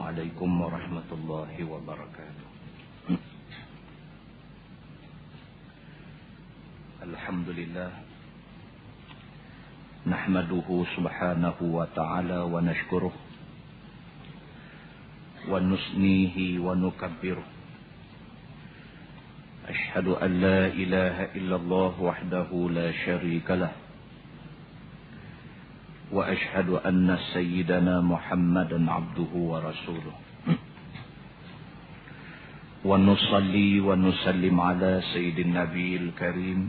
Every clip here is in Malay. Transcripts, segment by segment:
عليكم ورحمة الله وبركاته. الحمد لله نحمده سبحانه وتعالى ونشكره ونثنيه ونكبره. أشهد أن لا إله إلا الله وحده لا شريك له، وأشهد أن سيدنا محمدا عبده ورسوله. ونصلي ونسلم على سيد النبي الكريم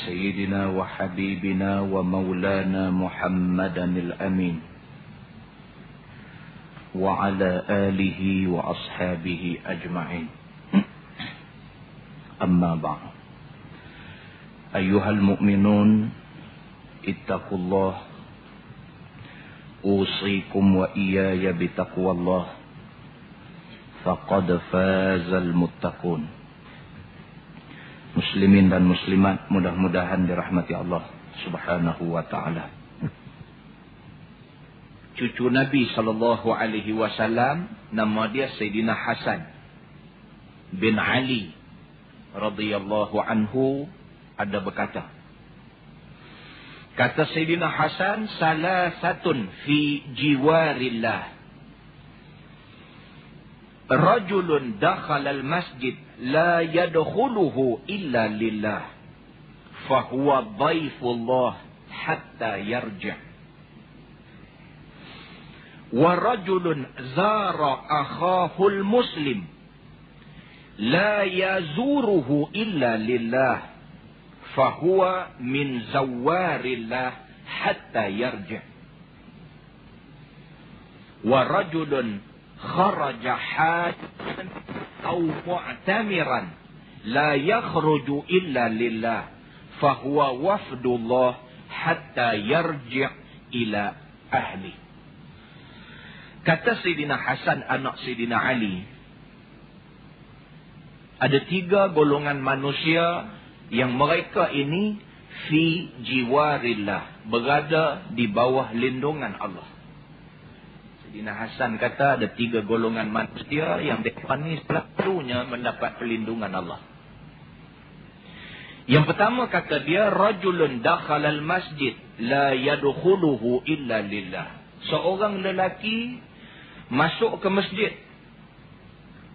سيدنا وحبيبنا ومولانا محمدا الأمين، وعلى آله وأصحابه أجمعين. أما بعد، أيها المؤمنون اتقوا الله، أوصيكم وإياي بتقوى الله، فقد فاز المتقون. Muslimin dan muslimat, mudah-mudahan dirahmati Allah Subhanahu wa taala. Cucu Nabi sallallahu alaihi wasallam, nama dia Sayyidina Hasan bin Ali radhiyallahu anhu, ada berkata, kata Sayyidina Hasan, salasatun fi jiwarillah. Rajulun dakhala al-masjid la yadkhuluhu illa lillah, fahuwa dhaifullah hatta yarji'. Wa rajulun zara akhahu al-muslim la yazuruhu illa lillah, fahuwa min zawarillah hatta yarji'. Wa rajulun kharaja hajjan aw mu'tamiran la yakhruju illa lillah, fahuwa wafdullah hatta yarji' ila ahli. Kata Sayyidina Hasan anak Sayyidina Ali, ada 3 golongan manusia yang mereka ini fi jiwarillah, berada di bawah lindungan Allah. Sayyidina Hasan kata ada 3 golongan manusia yang mereka ni selalunya mendapat perlindungan Allah. Yang pertama kata dia, rajulun dakhalal masjid la yadkhuluhu illa lillah. Seorang lelaki masuk ke masjid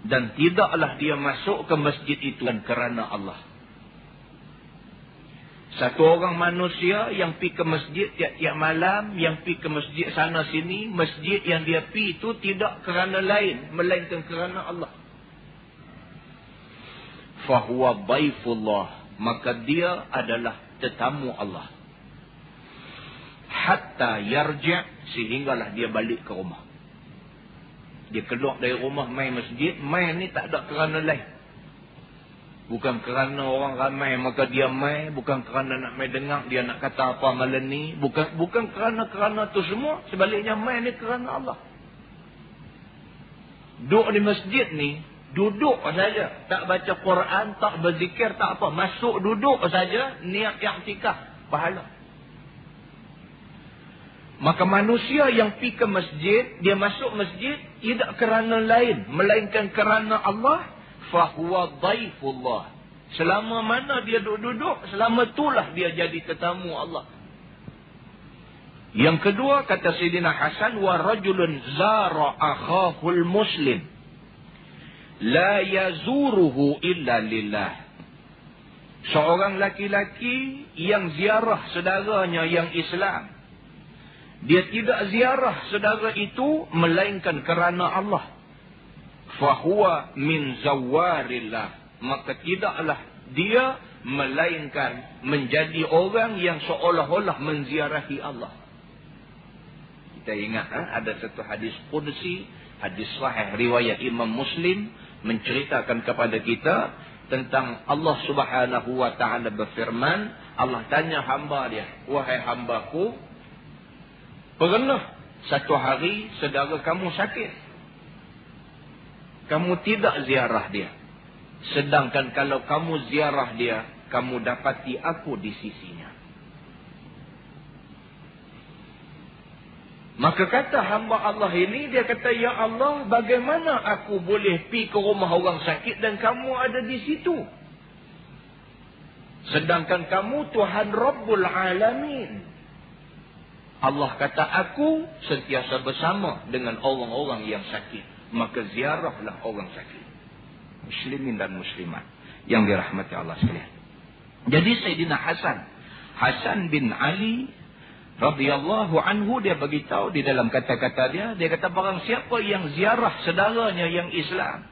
dan tidaklah dia masuk ke masjid itu kerana Allah. Satu orang manusia yang pergi ke masjid tiap-tiap malam, yang pergi ke masjid sana sini, masjid yang dia pergi itu tidak kerana lain, melainkan kerana Allah. Fahuwa dhaifullah, maka dia adalah tetamu Allah. Hatta yarji', sehinggalah dia balik ke rumah. Dia keluar dari rumah main masjid, main ni tak ada kerana lain. Bukan kerana orang ramai maka dia main, bukan kerana nak main dengar dia nak kata apa malam ni, bukan kerana tu semua. Sebaliknya main ni kerana Allah. Duduk di masjid ni, duduk saja, tak baca Quran, tak berzikir, tak apa, masuk duduk saja, niat i'tikaf, pahala. Maka manusia yang pergi ke masjid, dia masuk masjid tidak kerana lain melainkan kerana Allah, fahuwa dhaifullah. Selama mana dia duduk, selama itulah dia jadi tetamu Allah. Yang kedua kata Sayyidina Hasan, wa rajulun zara akhahul muslim la yazuruhu illa lillah. Seorang laki-laki yang ziarah saudaranya yang Islam, dia tidak ziarah saudara itu melainkan kerana Allah. Fahuwa min zawarillah, maka tidaklah dia melainkan menjadi orang yang seolah-olah menziarahi Allah. Kita ingat ada satu hadis qudsi, hadis sahih riwayat Imam Muslim, menceritakan kepada kita tentang Allah Subhanahu wa taala berfirman, Allah tanya hamba dia, wahai hambaku, pernah satu hari saudara kamu sakit, kamu tidak ziarah dia, sedangkan kalau kamu ziarah dia, kamu dapati aku di sisinya. Maka kata hamba Allah ini, dia kata, ya Allah, bagaimana aku boleh pergi ke rumah orang sakit dan kamu ada di situ? Sedangkan kamu Tuhan Rabbul Alamin. Allah kata, aku sentiasa bersama dengan orang-orang yang sakit. Maka ziarahlah orang sakit. Muslimin dan muslimat yang dirahmati Allah sekalian. Jadi Sayyidina Hasan bin Ali radhiyallahu anhu, dia beritahu di dalam kata-kata dia kata, barang siapa yang ziarah saudaranya yang Islam,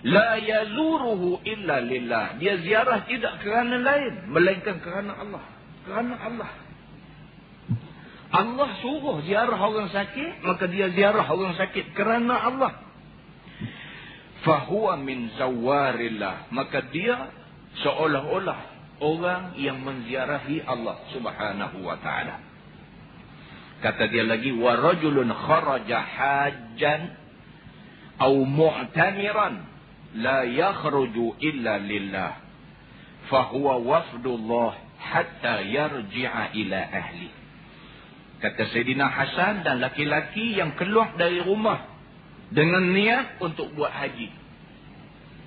la yazuruhu illa lillah, dia ziarah tidak kerana lain melainkan kerana Allah. Kerana Allah. Allah suruh ziarah orang sakit, maka dia ziarah orang sakit kerana Allah. Fahuwa min zawarillah, maka dia seolah-olah orang yang menziarahi Allah Subhanahu wa ta'ala. Kata dia lagi, wa rajulun kharaja hajjan aw mu'tamiran la yakhruju illa lillah fahuwa wafdullah hatta yarji'a ila ahli. Kata Sayyidina Hasan, dan laki-laki yang keluar dari rumah dengan niat untuk buat haji.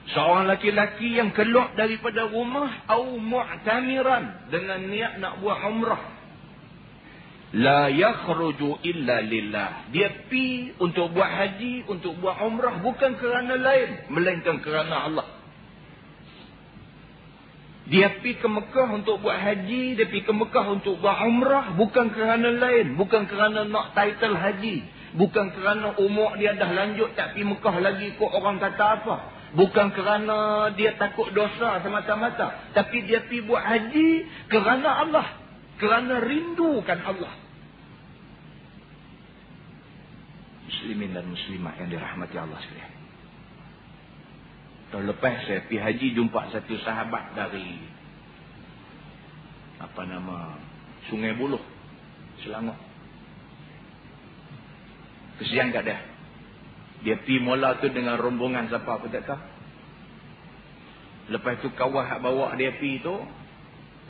Seorang laki-laki yang keluar daripada rumah au mu'tamiran dengan niat nak buat umrah. La yakhruju illa lillah. Dia pi untuk buat haji, untuk buat umrah bukan kerana lain melainkan kerana Allah. Dia pi ke Mekah untuk buat haji, dia pi ke Mekah untuk buat umrah bukan kerana lain, bukan kerana nak title haji, bukan kerana umur dia dah lanjut tak pi Mekah lagi kok orang kata apa. Bukan kerana dia takut dosa semata-mata. Tapi dia pergi buat haji kerana Allah. Kerana rindukan Allah. Muslimin dan muslimat yang dirahmati Allah sekalian. Tahun lepas saya pergi haji, jumpa satu sahabat dari Sungai Buloh, Selangor. Kesian kat dia. Dia pergi mula tu dengan rombongan siapa aku tak tahu. Lepas tu kawan hak bawa dia pergi tu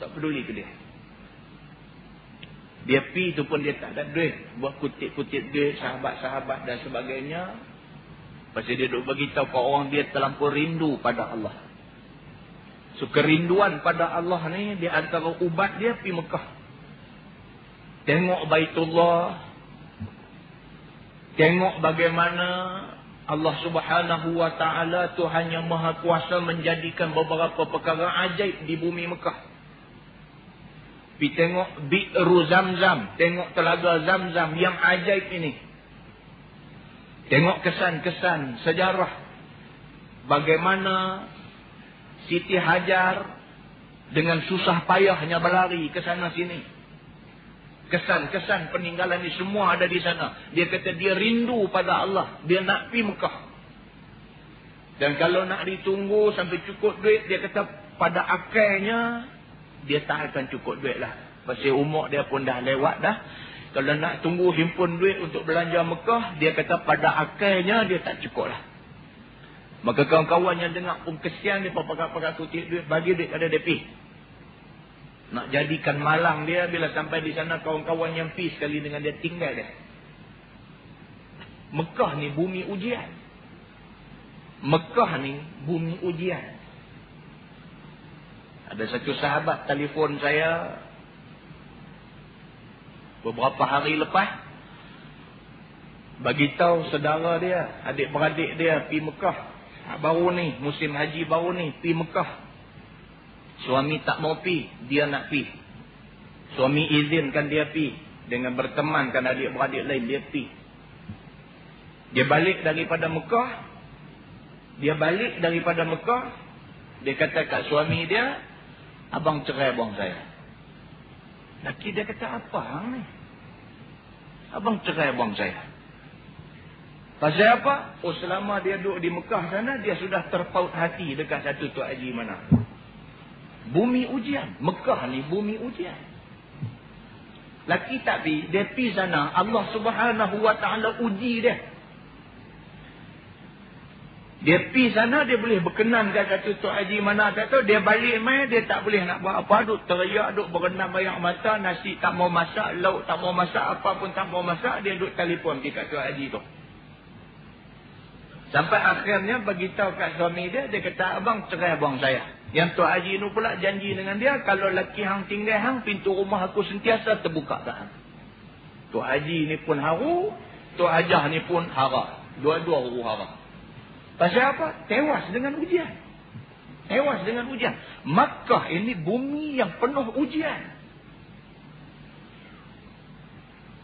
tak peduli ke dia. Dia pergi tu pun dia tak ada duit. Buat kutip-kutip duit sahabat-sahabat dan sebagainya. Pasal dia duk beritahu ke orang dia terlampau rindu pada Allah. So kerinduan pada Allah ni, dia antara ubat dia pergi Mekah. Tengok Baitullah. Tengok bagaimana Allah Subhanahu wa ta'ala Tuhan yang maha kuasa menjadikan beberapa perkara ajaib di bumi Mekah. Pergi tengok Bi'ru Zamzam. Tengok telaga Zamzam yang ajaib ini. Tengok kesan-kesan sejarah. Bagaimana Siti Hajar dengan susah payahnya berlari ke sana sini. Kesan-kesan peninggalan ini semua ada di sana. Dia kata dia rindu pada Allah. Dia nak pergi Mekah. Dan kalau nak ditunggu sampai cukup duit, dia kata pada akhirnya dia tak akan cukup duit lah. Pasal umur dia pun dah lewat dah. Kalau nak tunggu himpun duit untuk belanja Mekah, dia kata pada akhirnya dia tak cukup lah. Maka kawan-kawan yang dengar pun kesian dia pakai kutip duit, bagi duit pada dia pergi. Nak jadikan malang dia bila sampai di sana kawan-kawan yang pergi sekali dengan dia tinggal dia. Mekah ni bumi ujian. Mekah ni bumi ujian. Ada satu sahabat telefon saya beberapa hari lepas. Bagitahu saudara dia, adik-beradik dia pergi Mekah. Baru ni, musim haji baru ni, pergi Mekah. Suami tak mau pi, dia nak pi. Suami izinkan dia pi. Dengan bertemankan adik-beradik lain, dia pi. Dia balik daripada Mekah. Dia kata kat suami dia, abang cerai abang saya. Laki dia kata, apa hang ni? Abang cerai abang saya. Pasal apa? Oh, selama dia duduk di Mekah sana, dia sudah terpaut hati dekat satu Tok Haji mana. Bumi ujian. Mekah ni bumi ujian. Laki tak pi, dia pi sana. Allah Subhanahu wa ta'ala uji dia. Dia pi sana, dia boleh berkenan kat kata Tok Haji mana tak tahu. Dia balik main, dia tak boleh nak buat apa. Duk teriak, duk berenam banyak mata. Nasi tak mau masak, lauk tak mau masak, apa pun tak mau masak. Dia duk telefon pergi kat Tok Haji tu. Sampai akhirnya beritahu kat suami dia. Dia kata, abang cerai abang saya. Yang Tok Haji ni pula janji dengan dia. Kalau laki hang tinggal hang, pintu rumah aku sentiasa terbuka kat hang. Tok Haji ni pun haru. Tok Hajah ni pun hara. Dua-dua huru hara. Pasal apa? Tewas dengan ujian. Tewas dengan ujian. Makkah ini bumi yang penuh ujian.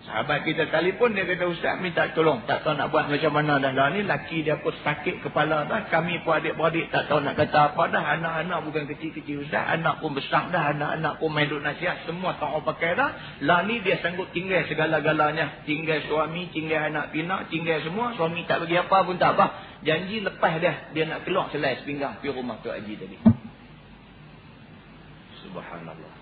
Sahabat kita telefon, dia kata, Ustaz minta tolong. Tak tahu nak buat macam mana dah. Ni laki dia pun sakit kepala dah. Kami pun adik-beradik tak tahu nak kata apa dah. Anak-anak bukan kecil-kecil Ustaz. Anak pun besar dah. Anak-anak pun main duk nasihat. Semua tak mau pakai dah. Lah ni dia sanggup tinggal segala-galanya. Tinggal suami, tinggal anak pinak, tinggal semua. Suami tak bagi apa pun tak apa. Janji lepas dia nak keluar selai sepinggang pergi rumah Tok Haji tadi. Subhanallah.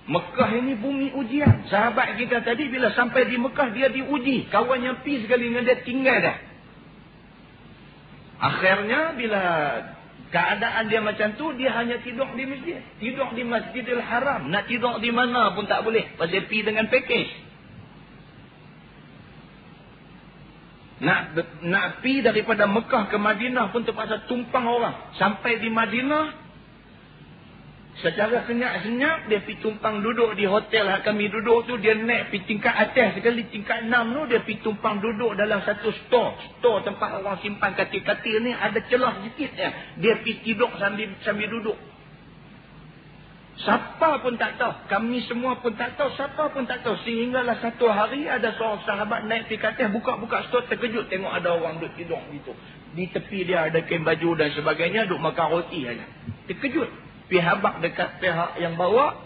Mekah ini bumi ujian. Sahabat kita tadi bila sampai di Mekah dia diuji. Kawan yang pergi sekali dengan dia tinggal dah. Akhirnya bila keadaan dia macam tu, dia hanya tidur di masjid. Tidur di Masjidil Haram. Nak tidur di mana pun tak boleh. Pasal pergi dengan package. Nak pergi daripada Mekah ke Madinah pun terpaksa tumpang orang. Sampai di Madinah, secara senyap-senyap, dia pergi tumpang duduk di hotel kami duduk tu. Dia naik pergi tingkat atas sekali, tingkat 6 tu. Dia pergi tumpang duduk dalam satu store. Store tempat orang simpan katil-katil ni. Ada celah sikit ya. Dia pergi tidur sambil duduk. Siapa pun tak tahu. Kami semua pun tak tahu. Siapa pun tak tahu. Sehinggalah satu hari ada seorang sahabat naik pergi atas. Buka-buka store, terkejut tengok ada orang duduk tidur gitu. Di tepi dia ada kain baju dan sebagainya. Duduk makan roti saja. Terkejut. Pergi habak dekat pihak yang bawa.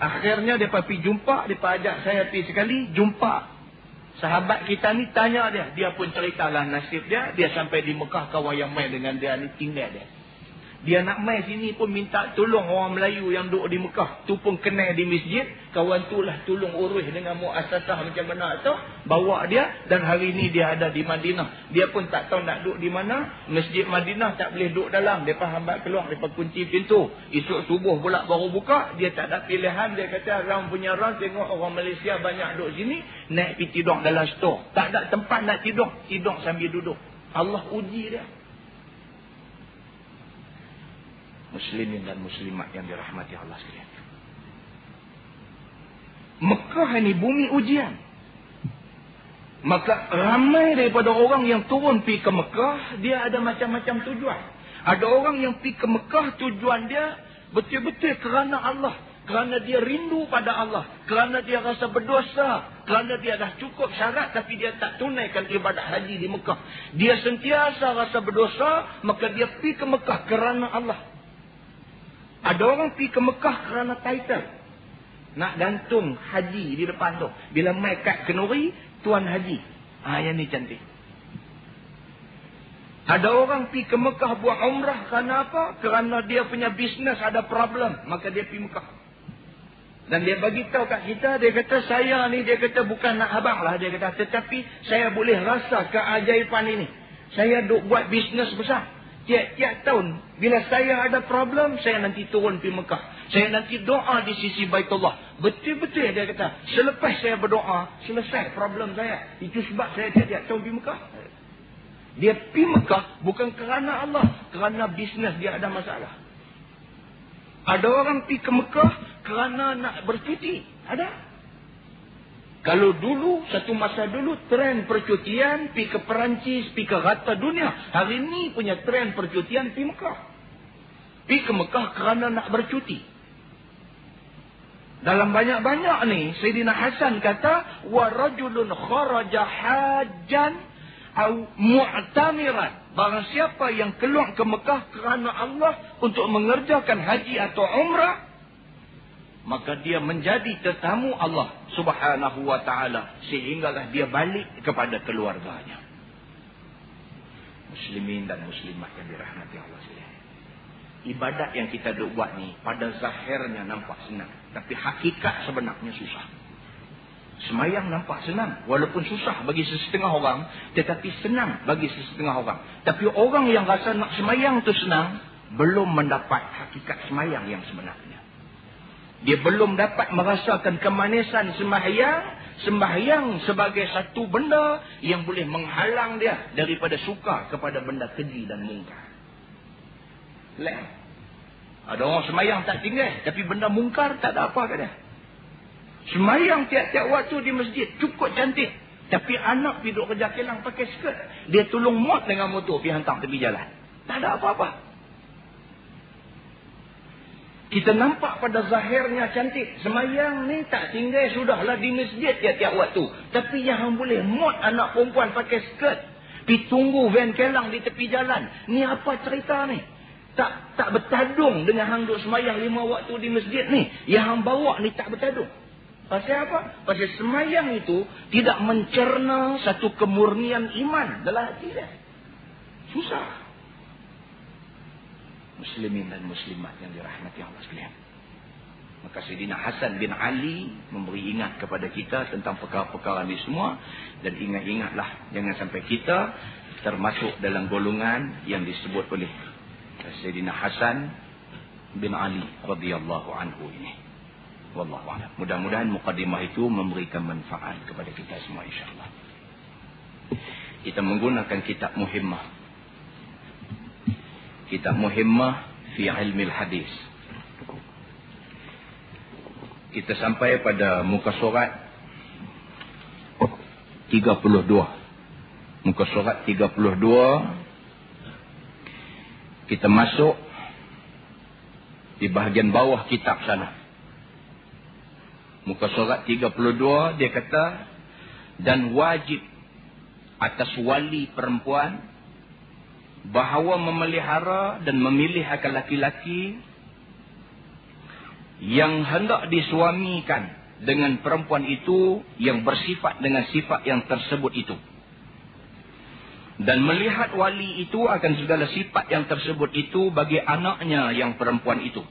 Akhirnya mereka pergi jumpa. Mereka ajak saya pergi sekali. Jumpa sahabat kita ni, tanya dia. Dia pun ceritalah nasib dia. Dia sampai di Mekah, kawan yang main dengan dia ni tinggal dia. Dia nak main sini pun minta tolong orang Melayu yang duduk di Mekah. Tu pun kenal di masjid. Kawan tu lah tolong urus dengan muasasah macam mana tu. Bawa dia. Dan hari ni dia ada di Madinah. Dia pun tak tahu nak duduk di mana. Masjid Madinah tak boleh duduk dalam. Mereka hambat keluar. Mereka kunci pintu. Esok subuh pula baru buka. Dia tak ada pilihan. Dia kata round punya round. Tengok orang Malaysia banyak duduk sini. Naik pergi tidur dalam store. Tak ada tempat nak tidur. Tidur sambil duduk. Allah uji dia. Muslimin dan muslimat yang dirahmati Allah sekalian. Mekah ini bumi ujian. Maka ramai daripada orang yang turun pergi ke Mekah, dia ada macam-macam tujuan. Ada orang yang pergi ke Mekah, tujuan dia betul-betul kerana Allah. Kerana dia rindu pada Allah. Kerana dia rasa berdosa. Kerana dia dah cukup syarat tapi dia tak tunaikan ibadat haji di Mekah. Dia sentiasa rasa berdosa, maka dia pergi ke Mekah kerana Allah. Ada orang pergi ke Mekah kerana title. Nak gantung haji di depan tu. Bila mai kad kenuri, Tuan Haji. Yang ni cantik. Ada orang pergi ke Mekah buat umrah kerana apa? Kerana dia punya bisnes ada problem. Maka dia pergi Mekah. Dan dia bagi tahu kat kita, dia kata saya ni, dia kata bukan nak abang lah. Dia kata, tetapi saya boleh rasa keajaiban ini. Saya duk buat bisnes besar. Tiap-tiap tahun, bila saya ada problem, saya nanti turun pergi Mekah. Saya nanti doa di sisi Baitullah. Betul-betul dia kata, selepas saya berdoa, selesai problem saya. Itu sebab saya tiap-tiap tahun pergi Mekah. Dia pergi Mekah bukan kerana Allah, kerana bisnes dia ada masalah. Ada orang pergi ke Mekah kerana nak bercuti. Ada. Kalau dulu, satu masa dulu, tren percutian, pergi ke Perancis, pergi ke rata dunia. Hari ini punya tren percutian, pergi Mekah. Pergi ke Mekah kerana nak bercuti. Dalam banyak-banyak ni, Sayyidina Hasan kata, وَرَجُلٌ خَرَجَ حَاجًا أَوْ مُعْتَمِرًا. Barang siapa yang keluar ke Mekah kerana Allah untuk mengerjakan haji atau umrah, maka dia menjadi tetamu Allah Subhanahu wa ta'ala. Sehinggalah dia balik kepada keluarganya. Muslimin dan muslimat yang dirahmati Allah sekalian. Ibadat yang kita duk buat ni, pada zahirnya nampak senang. Tapi hakikat sebenarnya susah. Semayang nampak senang. Walaupun susah bagi sesetengah orang, tetapi senang bagi sesetengah orang. Tapi orang yang rasa nak semayang tu senang, belum mendapat hakikat semayang yang sebenarnya. Dia belum dapat merasakan kemanisan sembahyang sebagai satu benda yang boleh menghalang dia daripada suka kepada benda keji dan mungkar. Ada orang semayang tak tinggal, tapi benda mungkar tak ada apa ke dia. Semayang tiap-tiap waktu di masjid, cukup cantik. Tapi anak pergi duduk kerja kilang pakai skirt. Dia tolong muat dengan motor pergi hantar tepi jalan. Tak ada apa-apa. Kita nampak pada zahirnya cantik. Semayang ni tak tinggal sudahlah di masjid tiap-tiap waktu. Tapi yang boleh muat anak perempuan pakai skirt, pergi tunggu van kilang di tepi jalan. Ni apa cerita ni? Tak bertadung dengan hang duk semayang 5 waktu di masjid ni. Yang hang bawa ni tak bertadung. Pasal apa? Pasal semayang itu tidak mencerna satu kemurnian iman dalam hati dia. Susah. Muslimin dan muslimat yang dirahmati Allah sekalian. Maka Sayyidina Hasan bin Ali memberi ingat kepada kita tentang perkara-perkara ini semua. Dan ingat-ingatlah, jangan sampai kita termasuk dalam golongan yang disebut oleh Sayyidina Hasan bin Ali radhiyallahu anhu ini. Wallahu a'lam. Mudah-mudahan mukadimah itu memberikan manfaat kepada kita semua insya-Allah. Kita menggunakan kitab Muhimmah. Kitab Muhimmah fi ilmi al-hadis. Kita sampai pada muka surat 32. Muka surat 32. Kita masuk di bahagian bawah kitab sana. Muka surat 32 dia kata, dan wajib atas wali perempuan bahawa memelihara dan memilih akan laki-laki yang hendak disuamikan dengan perempuan itu yang bersifat dengan sifat yang tersebut itu. Dan melihat wali itu akan segala sifat yang tersebut itu bagi anaknya yang perempuan itu.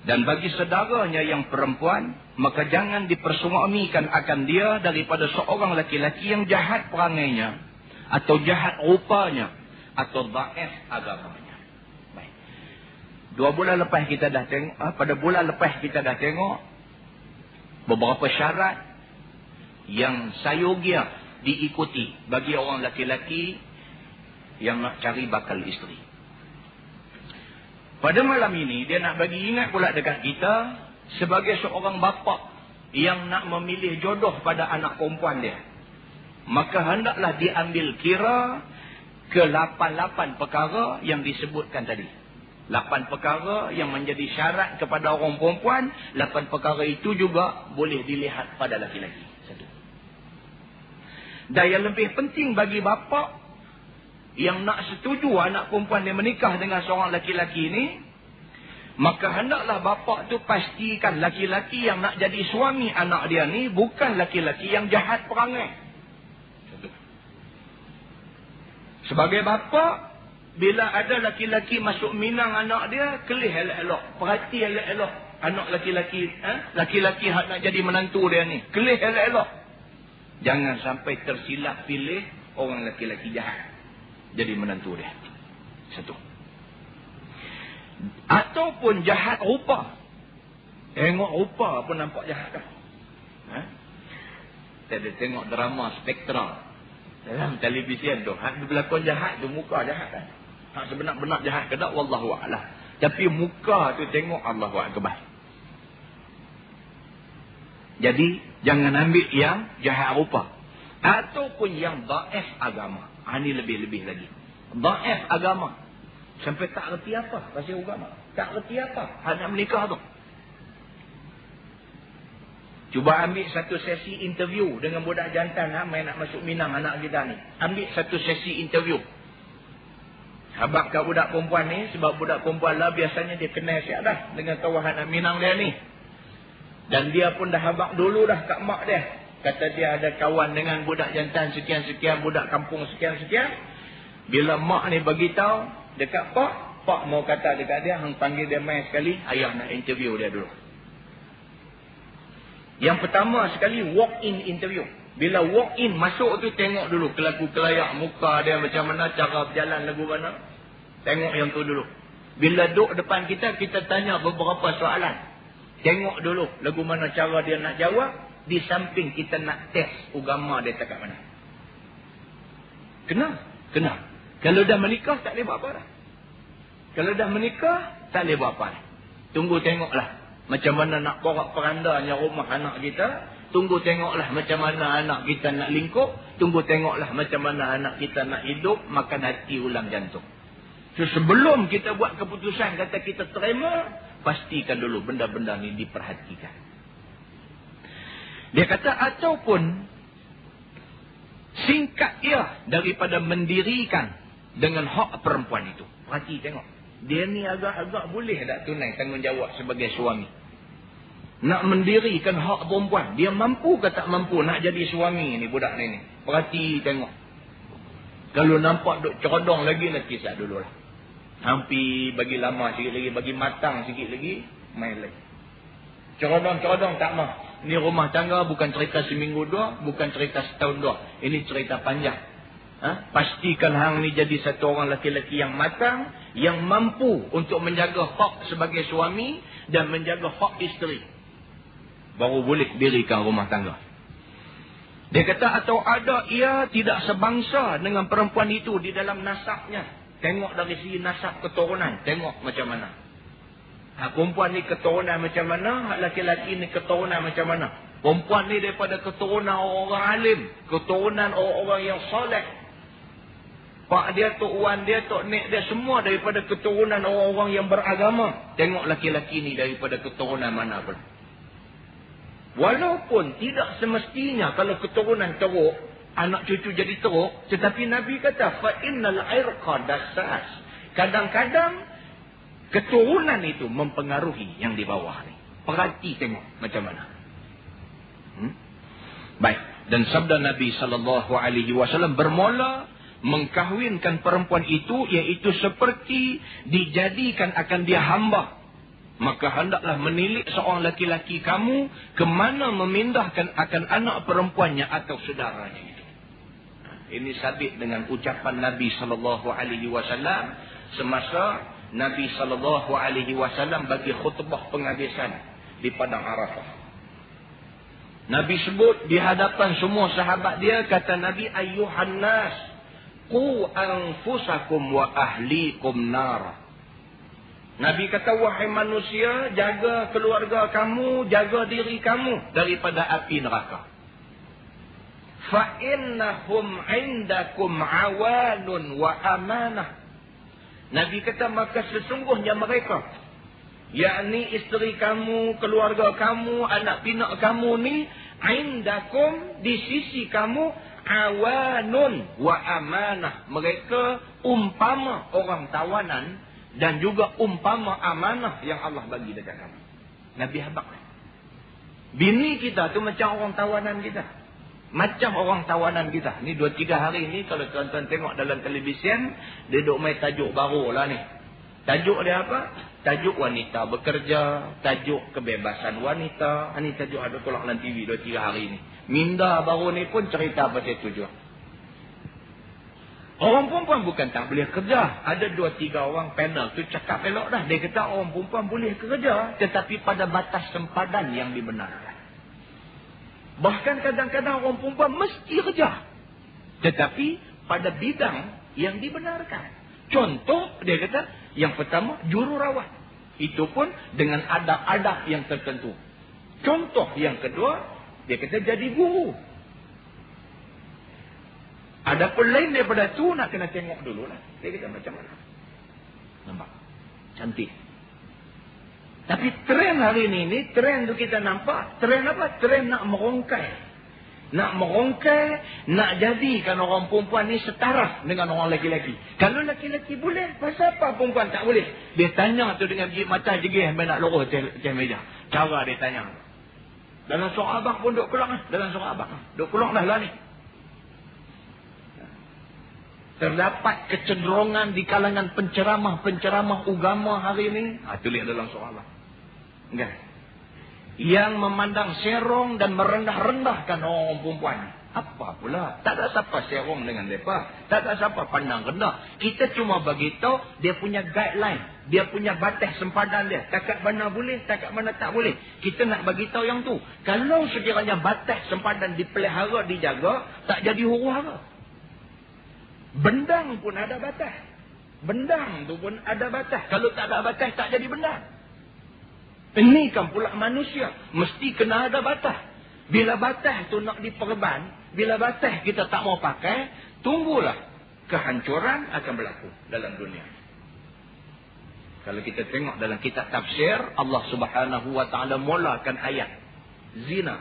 Dan bagi saudaranya yang perempuan, maka jangan dipersuamikan akan dia daripada seorang laki-laki yang jahat perangainya, atau jahat rupanya, atau dhaif agamanya. Baik. 2 bulan lepas kita dah tengok, pada bulan lepas kita dah tengok beberapa syarat yang sayogia diikuti bagi orang laki-laki yang nak cari bakal isteri. Pada malam ini, dia nak bagi ingat pula dekat kita, sebagai seorang bapa yang nak memilih jodoh pada anak perempuan dia, maka hendaklah diambil kira ke 8 perkara yang disebutkan tadi. 8 perkara yang menjadi syarat kepada orang perempuan. 8 perkara itu juga boleh dilihat pada laki-laki. Satu. Dan yang lebih penting bagi bapa yang nak setuju anak perempuan dia menikah dengan seorang laki-laki ini, maka hendaklah bapa tu pastikan laki-laki yang nak jadi suami anak dia ni bukan laki-laki yang jahat perangai. Sebagai bapa, bila ada laki-laki masuk minang anak dia, kelih elok-elok, perhati elok-elok anak laki-laki, laki-laki hak nak jadi menantu dia ni, kelih elok-elok. Jangan sampai tersilap pilih orang laki-laki jahat jadi menantu dia. Satu. Ataupun jahat rupa. Tengok rupa pun nampak jahat dah. Kita tengok drama Spektra dalam televisyen tu, hak berlakon jahat tu muka jahat kan. Hak sebenar-benar jahat ke tak, wallahu a'lam. Tapi muka tu tengok Allahu akbar. Jadi jangan ambil yang jahat rupa ataupun yang dhaif agama. Ini lebih-lebih lagi. Dhaif agama. Sampai tak reti apa pasal agama. Tak reti apa hak nak menikah tu. Cuba ambil satu sesi interview dengan budak jantan main nak masuk minang anak kita ni. Ambil satu sesi interview. Habaq kat budak perempuan ni, sebab budak perempuan lah biasanya dia kenal siap dah dengan kawan nak minang dia ni. Dan dia pun dah habaq dulu dah kat mak dia. Kata dia ada kawan dengan budak jantan sekian-sekian, budak kampung sekian-sekian. Bila mak ni beritahu dekat pak mau kata dekat dia, hang panggil dia main sekali, ayah nak interview dia dulu. Yang pertama sekali, walk-in interview. Bila walk-in, masuk tu tengok dulu kelaku-kelayak muka dia macam mana, cara berjalan lagu mana. Tengok yang tu dulu. Bila duduk depan kita, kita tanya beberapa soalan. Tengok dulu lagu mana cara dia nak jawab. Di samping kita nak test agama dia dekat mana. Kena. Kalau dah menikah, tak boleh buat apa dah. Kalau dah menikah, tak boleh buat apa dah. Tunggu tengoklah macam mana nak porak perandanya rumah anak kita. Tunggu tengoklah macam mana anak kita nak lingkup. Tunggu tengoklah macam mana anak kita nak hidup, makan hati, ulang jantung. So, sebelum kita buat keputusan kata kita terima, pastikan dulu benda-benda ni diperhatikan. Dia kata ataupun singkat ia daripada mendirikan dengan hak perempuan itu. Perhati tengok. Dia ni agak-agak boleh tak tunai tanggungjawab sebagai suami. Nak mendirikan hak perempuan. Dia mampu ke tak mampu nak jadi suami ni budak ni. Perhati tengok. Kalau nampak duk cerodong lagi, nak kisah dulu lah. Hampir bagi lama sikit lagi, bagi matang sikit lagi, main lagi. Cerodong tak mah. Ni rumah tangga bukan cerita seminggu dua, bukan cerita setahun dua. Ini cerita panjang. Pastikan hang ni jadi satu orang lelaki-lelaki yang matang, yang mampu untuk menjaga hak sebagai suami dan menjaga hak isteri. Baru boleh dirikan rumah tangga. Dia kata atau ada ia tidak sebangsa dengan perempuan itu di dalam nasabnya. Tengok dari segi nasab keturunan. Tengok macam mana. Perempuan ni keturunan macam mana. Laki-laki ni keturunan macam mana. Perempuan ni daripada keturunan orang-orang alim. Keturunan orang-orang yang soleh. Pak dia, tok wan dia, tok nek dia. Semua daripada keturunan orang-orang yang beragama. Tengok laki-laki ni daripada keturunan mana pun. Walaupun tidak semestinya kalau keturunan teruk, anak cucu jadi teruk, tetapi Nabi kata fa innal irqa dassas. Kadang-kadang keturunan itu mempengaruhi yang di bawah ni. Perhati tengok macam mana. Baik, dan sabda Nabi sallallahu alaihi wasallam bermula mengkahwinkan perempuan itu iaitu seperti dijadikan akan dia hamba. Maka hendaklah menilik seorang laki-laki kamu ke mana memindahkan akan anak perempuannya atau saudaranya itu. Ini sabit dengan ucapan Nabi SAW semasa Nabi SAW bagi khutbah penghabisan di Padang Arafah. Nabi sebut di hadapan semua sahabat dia, kata Nabi, ayyuhan nas, qu anfusakum wa ahlikum nar. Nabi kata, wahai manusia, jaga keluarga kamu, jaga diri kamu daripada api neraka. Fa innahum indakum awanun wa amanah. Nabi kata, maka sesungguhnya mereka, yakni isteri kamu, keluarga kamu, anak pinak kamu ni, indakum, di sisi kamu, awanun wa amanah. Mereka umpama orang tawanan dan juga umpama amanah yang Allah bagi dekat kamu. Nabi habaq. Bini kita tu macam orang tawanan kita. Macam orang tawanan kita. Ni 2-3 hari ni kalau tuan-tuan tengok dalam televisyen, dia duk main tajuk baru lah ni. Tajuk dia apa? Tajuk wanita bekerja, tajuk kebebasan wanita. Ini tajuk ada tolak dalam TV 2-3 hari ni. Minda baru ni pun cerita pasal tu juga. Orang perempuan bukan tak boleh kerja. Ada 2-3 orang panel tu cakap elok dah. Dia kata orang perempuan boleh kerja, tetapi pada batas sempadan yang dibenarkan. Bahkan kadang-kadang orang perempuan mesti kerja, tetapi pada bidang yang dibenarkan. Contoh, dia kata, yang pertama, jururawat. Itu pun dengan adab-adab yang tertentu. Contoh yang kedua, dia kata jadi guru. Ada pun lain daripada tu, nak kena tengok dulu lah. Dia kata macam mana. Nampak? Cantik. Tapi trend hari ini, trend tu kita nampak. Trend apa? Trend nak merongkai. Nak merongkai, nak jadikan orang perempuan ni setara dengan orang lelaki-lelaki. Kalau lelaki-lelaki boleh, pasal apa perempuan tak boleh? Dia tanya tu dengan mata jegih, nak lorong atas meja. Cara dia tanya. Dalam surah Abah pun duk keluar. Dalam surah Abah. Duk keluar dah lah ni. Terdapat kecenderungan di kalangan penceramah-penceramah agama hari ini. Itu lihat dalam surah Allah. Enggak. yang memandang serong dan merendah-rendahkan orang perempuan. Apa pula? Tak ada siapa serong dengan mereka. Tak ada siapa pandang rendah. Kita cuma beritahu dia punya guideline. Dia punya batas sempadan dia. Takat mana boleh, takat mana tak boleh. Kita nak beritahu yang tu. Kalau sekiranya batas sempadan dipelihara, dijaga, tak jadi huru-hara. Bendang pun ada batas. Bendang tu pun ada batas. Kalau tak ada batas, tak jadi bendang. Ini kan pula manusia. Mesti kena ada batas. Bila batas tu nak diperban, bila batas kita tak mau pakai, tunggulah kehancuran akan berlaku dalam dunia. Kalau kita tengok dalam kitab tafsir, Allah Subhanahu wa taala mulakan ayat zina.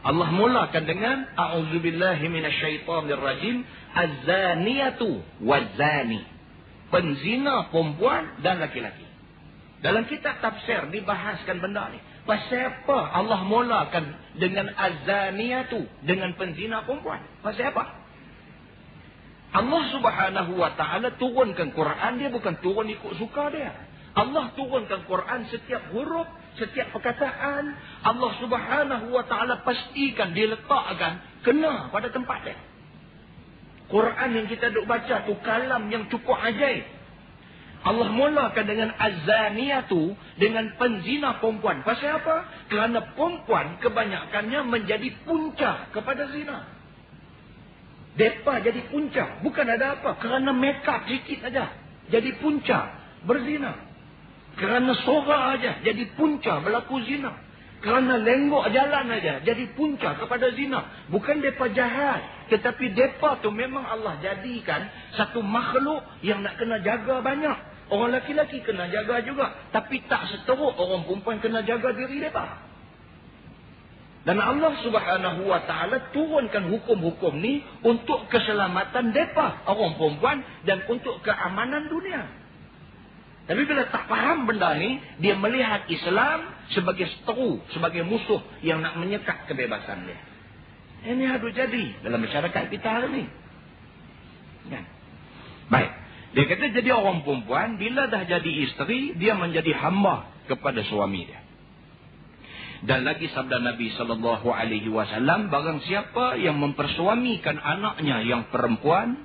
Allah mulakan dengan a'udzubillahi minasyaitonirrajim, az-zaniyatu waz-zani. Penzina perempuan dan laki-laki. Dalam kitab tafsir dibahaskan benda ni. Pasal apa Allah mulakan dengan az-zaniyatu, dengan penzina perempuan? Pasal apa? Allah Subhanahu wa taala turunkan Quran, dia bukan turun ikut suka dia. Allah turunkan Quran setiap huruf, setiap perkataan, Allah Subhanahu wa taala pastikan diletakkan kena pada tempat dia. Quran yang kita duk baca tu kalam yang cukup ajaib. Allah mulakan dengan az-zaniyatu, dengan penzina perempuan. Pasal apa? Kerana perempuan kebanyakannya menjadi punca kepada zina. Depa jadi punca. Bukan ada apa. Kerana make up sikit aja jadi punca berzina. Kerana sorak aja jadi punca berlaku zina. Kerana lenggok jalan aja jadi punca kepada zina. Bukan depa jahat, tetapi depa tu memang Allah jadikan satu makhluk yang nak kena jaga banyak. Orang laki-laki kena jaga juga, tapi tak seteruk orang perempuan kena jaga diri depa. Dan Allah Subhanahu wa taala turunkan hukum-hukum ni untuk keselamatan depa, orang perempuan, dan untuk keamanan dunia. Tapi bila tak faham benda ni, dia melihat Islam sebagai seteru, sebagai musuh yang nak menyekat kebebasan dia. Ini ada jadi dalam masyarakat kita hari ni. Kan? Baik. Dia kata jadi orang perempuan, bila dah jadi isteri, dia menjadi hamba kepada suami dia. Dan lagi sabda Nabi SAW, barang siapa yang mempersuamikan anaknya yang perempuan,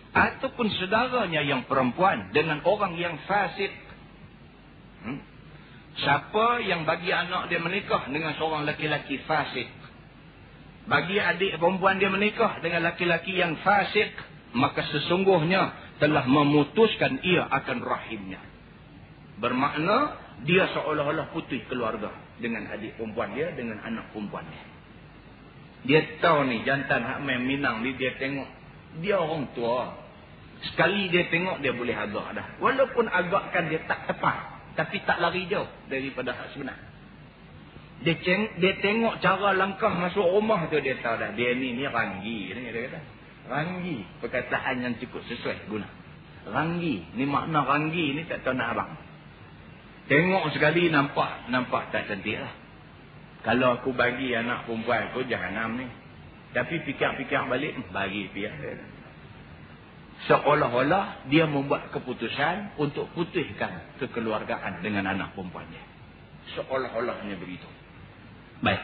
ataupun saudaranya yang perempuan dengan orang yang fasik. Siapa yang bagi anak dia menikah dengan seorang laki-laki fasik, bagi adik perempuan dia menikah dengan laki-laki yang fasik, maka sesungguhnya telah memutuskan ia akan rahimnya. Bermakna dia seolah-olah putus keluarga dengan adik perempuan dia, dengan anak perempuan dia. Dia tahu ni jantan hak main Minang ni, dia tengok dia orang tua. Sekali dia tengok, dia boleh agak dah. Walaupun agakkan dia tak tepat, tapi tak lari jauh daripada hak sebenar. Dia tengok cara langkah masuk rumah tu, dia tahu dah dia ni ranggi ni, dia kata. Ranggi, perkataan yang cukup sesuai guna. Ranggi, ni makna ranggi ni tak tahu nak abang. Tengok sekali nampak tak cantik lah. Kalau aku bagi anak perempuan aku jahanam ni. Tapi fikir-fikir balik, bagi pihak dia. Seolah-olah dia membuat keputusan untuk putuskan kekeluargaan dengan anak perempuan dia. Seolah-olahnya begitu. Baik.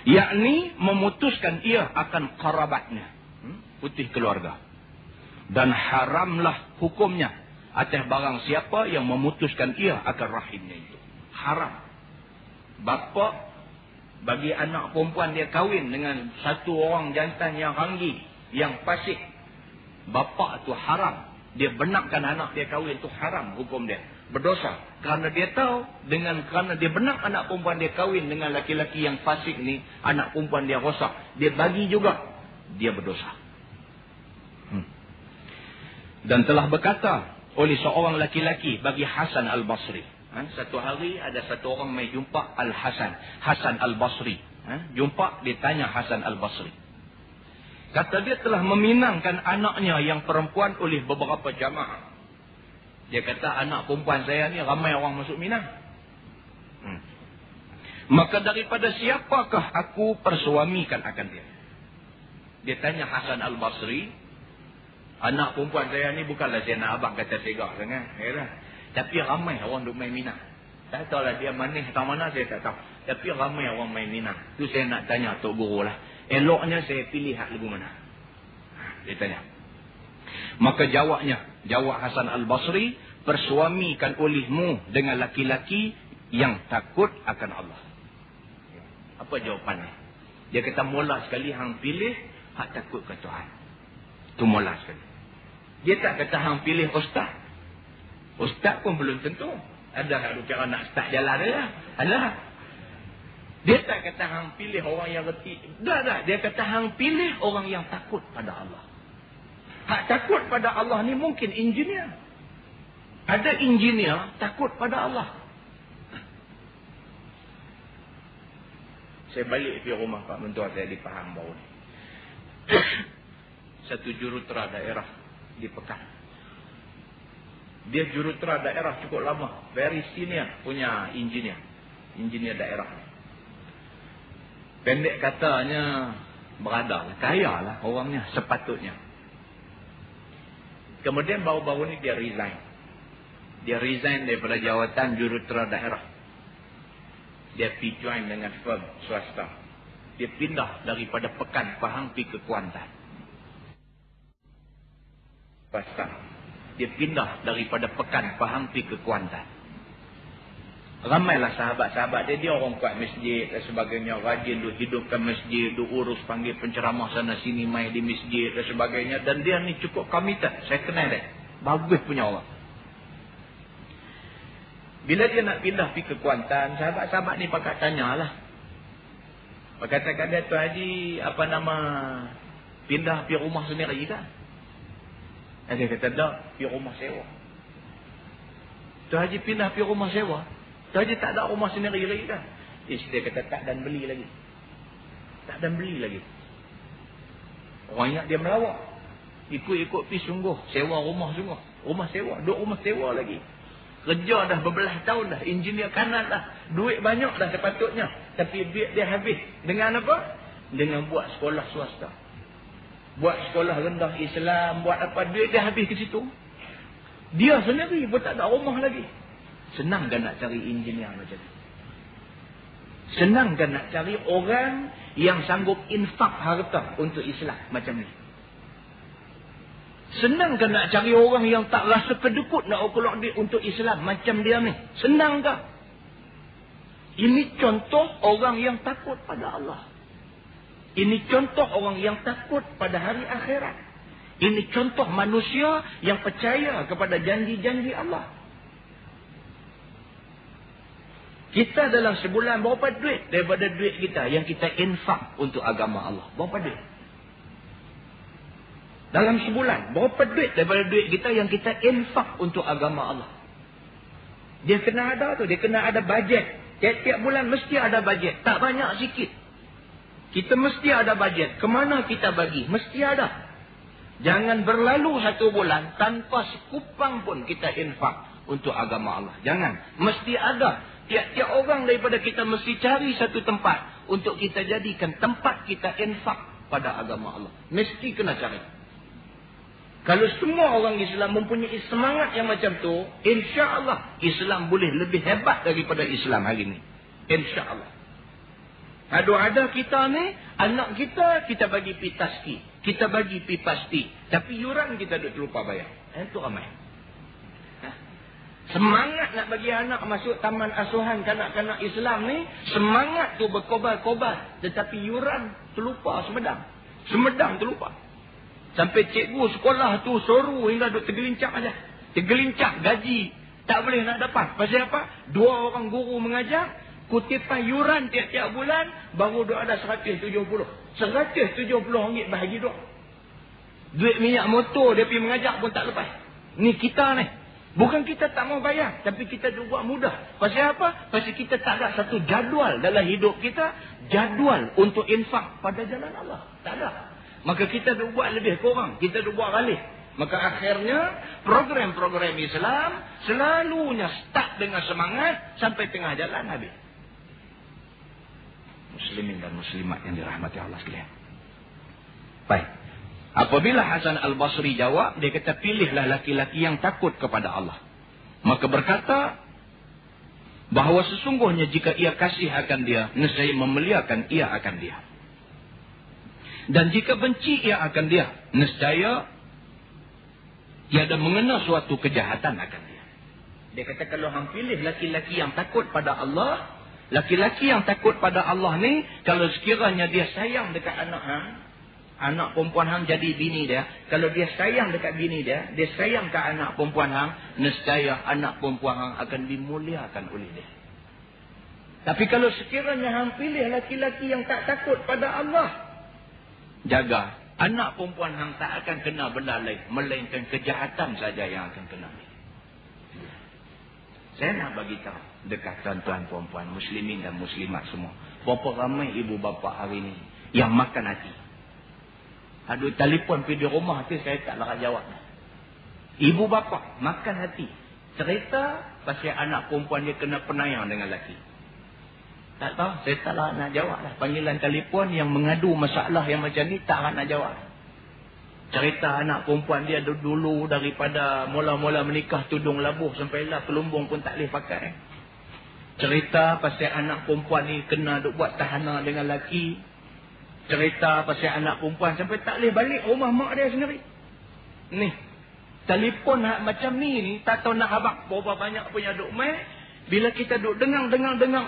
Yakni memutuskan ia akan karabatnya. Putih keluarga. Dan haramlah hukumnya atas barang siapa yang memutuskan ia akan rahimnya itu. Haram. Bapa bagi anak perempuan dia kahwin dengan satu orang jantan yang ranggi, yang fasik. Bapa tu haram. Dia benarkan anak dia kahwin tu haram hukum dia. Berdosa. Kerana dia tahu kerana dia benak anak perempuan dia kahwin dengan laki-laki yang fasik ni, anak perempuan dia rosak. Dia bagi juga, dia berdosa. Dan telah berkata oleh seorang laki-laki bagi Hasan Al-Basri. Satu hari ada satu orang mai jumpa Al-Hasan. Hasan Al-Basri. Jumpa, dia tanya Hasan Al-Basri. Kata dia telah meminangkan anaknya yang perempuan oleh beberapa jamaah. Dia kata anak perempuan saya ni ramai orang masuk Minang. Maka daripada siapakah aku persuamikan akan dia? Dia tanya Hasan Al-Basri. Anak perempuan saya ni bukanlah saya nak abang kata tegak sangat. Tapi ramai orang duk main Minang. Tak tahulah dia manis atau mana, saya tak tahu. Tapi ramai orang main minah. Tu saya nak tanya Tok Guru lah. Eloknya saya pilih hak lagu mana? Dia tanya. Maka jawab Hasan Al-Basri, persuamikan olehmu dengan laki-laki yang takut akan Allah. Apa jawapannya? Dia kata mula sekali hang pilih hak takut ke Tuhan. Tu mula sekali. Dia tak kata hang pilih ustaz. Ustaz pun belum tentu. Ada hak cara nak start jalan dia. Alah. Dia tak kata hang pilih orang yang reti. Dah. Dia kata hang pilih orang yang takut pada Allah. Hak takut pada Allah ni mungkin engineer. Ada engineer takut pada Allah. Saya balik pergi rumah Pak Mentua saya di Pahang baru ni. Satu jurutera daerah di Pekan. Dia jurutera daerah cukup lama. Very senior punya engineer daerah. Pendek katanya berada lah. Kaya lah orangnya sepatutnya. Kemudian baru-baru ni dia resign. Dia resign daripada jawatan jurutera daerah. Dia pergi join dengan firm swasta. Dia pindah daripada Pekan Pahang pergi ke Kuantan. Swasta. Dia pindah daripada Pekan Pahang pergi ke Kuantan. Ramailah sahabat-sahabat dia orang kuat masjid dan sebagainya. Rajin dia hidupkan masjid, dia urus panggil penceramah sana sini, main di masjid dan sebagainya. Dan dia ni cukup committed. Saya kenal dia. Bagus punya orang. Bila dia nak pindah pergi ke Kuantan, sahabat-sahabat ni pakat tanyalah. Katakan dia, Tuan Haji, apa nama, pindah pergi rumah sendiri tak? Dia kata, tak, pergi rumah sewa. Tuan Haji pindah pergi rumah sewa. Tuan Haji tak ada rumah sendiri lagi kan? Dia kata, tak dan beli lagi. Tak dan beli lagi. Orang ingat dia melawak. Ikut-ikut pergi sungguh. Sewa rumah sungguh. Rumah sewa. Duk rumah sewa lagi. Kerja dah berbelah tahun dah. Engineer kanan dah. Duit banyak dah sepatutnya. Tapi duit dia habis. Dengan apa? Dengan buat sekolah swasta. Buat sekolah rendah Islam, buat apa, duit dia habis ke situ. Dia sendiri pun tak ada rumah lagi. Senang kan nak cari engineer macam ni? Senang kan nak cari orang yang sanggup infak harta untuk Islam macam ni? Senang kan nak cari orang yang tak rasa kedekut nak keluar duit untuk Islam macam dia ni? Senang kan? Ini contoh orang yang takut pada Allah. Ini contoh orang yang takut pada hari akhirat. Ini contoh manusia yang percaya kepada janji-janji Allah. Kita dalam sebulan berapa duit daripada duit kita yang kita infak untuk agama Allah? Berapa duit? Dalam sebulan berapa duit daripada duit kita yang kita infak untuk agama Allah? Dia kena ada tu, dia kena ada bajet. Tiap-tiap bulan mesti ada bajet. Tak banyak sikit. Kita mesti ada bajet. Kemana kita bagi? Mesti ada. Jangan berlalu satu bulan tanpa sekupang pun kita infak untuk agama Allah. Jangan. Mesti ada. Tiap-tiap orang daripada kita mesti cari satu tempat untuk kita jadikan tempat kita infak pada agama Allah. Mesti kena cari. Kalau semua orang Islam mempunyai semangat yang macam tu, insya-Allah Islam boleh lebih hebat daripada Islam hari ini. Insya-Allah. Ada kita ni, anak kita bagi pi taski. Kita bagi pi pasti. Tapi yuran kita duk terlupa bayar. Itu ramai. Semangat nak bagi anak masuk taman asuhan kanak-kanak Islam ni, semangat tu berkobar-kobar. Tetapi yuran terlupa semedang. Semedang terlupa. Sampai cikgu sekolah tu soru hingga duk tergelincang aja. Tergelincang gaji. Tak boleh nak dapat. Pasal apa? 2 orang guru mengajar. Kutipan yuran tiap-tiap bulan baru dia ada 170. 170 ringgit bahagi 2. Duit minyak motor dia pergi mengajar pun tak lepas. Ni kita ni. Bukan kita tak mau bayar, tapi kita buat mudah. Pasal apa? Pasal kita tak ada satu jadual dalam hidup kita, jadual untuk infak pada jalan Allah. Tak ada. Maka kita buat lebih kurang, kita buat galih. Maka akhirnya program-program Islam selalunya start dengan semangat sampai tengah jalan habis. Muslimin dan muslimat yang dirahmati Allah sekalian. Baik. Apabila Hasan Al-Basri jawab, dia kata pilihlah laki-laki yang takut kepada Allah. Maka berkata bahawa sesungguhnya jika ia kasih akan dia, nescaya memuliakan ia akan dia. Dan jika benci ia akan dia, nescaya tiada mengena suatu kejahatan akan dia. Dia kata kalau hang pilih laki-laki yang takut pada Allah, laki-laki yang takut pada Allah ni, kalau sekiranya dia sayang dekat anak hang, anak perempuan hang jadi bini dia, kalau dia sayang dekat bini dia sayang ke anak perempuan hang, nescaya anak perempuan hang akan dimuliakan oleh dia. Tapi kalau sekiranya hang pilih laki-laki yang tak takut pada Allah, jaga, anak perempuan hang tak akan kena benda lain, melainkan kejahatan saja yang akan kena. Saya nak bagi tahu dekat tuan-tuan perempuan, muslimin dan muslimat semua, berapa ramai ibu bapa hari ni yang makan hati. Aduh, telefon pergi di rumah tu saya tak nak jawab. Ibu bapa makan hati, cerita pasal anak perempuan dia kena penayang dengan lelaki. Tak tahu, saya tak nak jawab lah. Panggilan telefon yang mengadu masalah yang macam ni tak nak jawab. Cerita anak perempuan dia dulu daripada mula-mula menikah tudung labuh sampai lah kelumbung pun tak boleh pakai. Cerita pasal anak perempuan ni kena buat tahanan dengan lelaki. Cerita pasal anak perempuan sampai tak boleh balik rumah mak dia sendiri. Ni, telefon macam ni tak tahu nak habaq berapa banyak punya duk mai. Bila kita duk dengar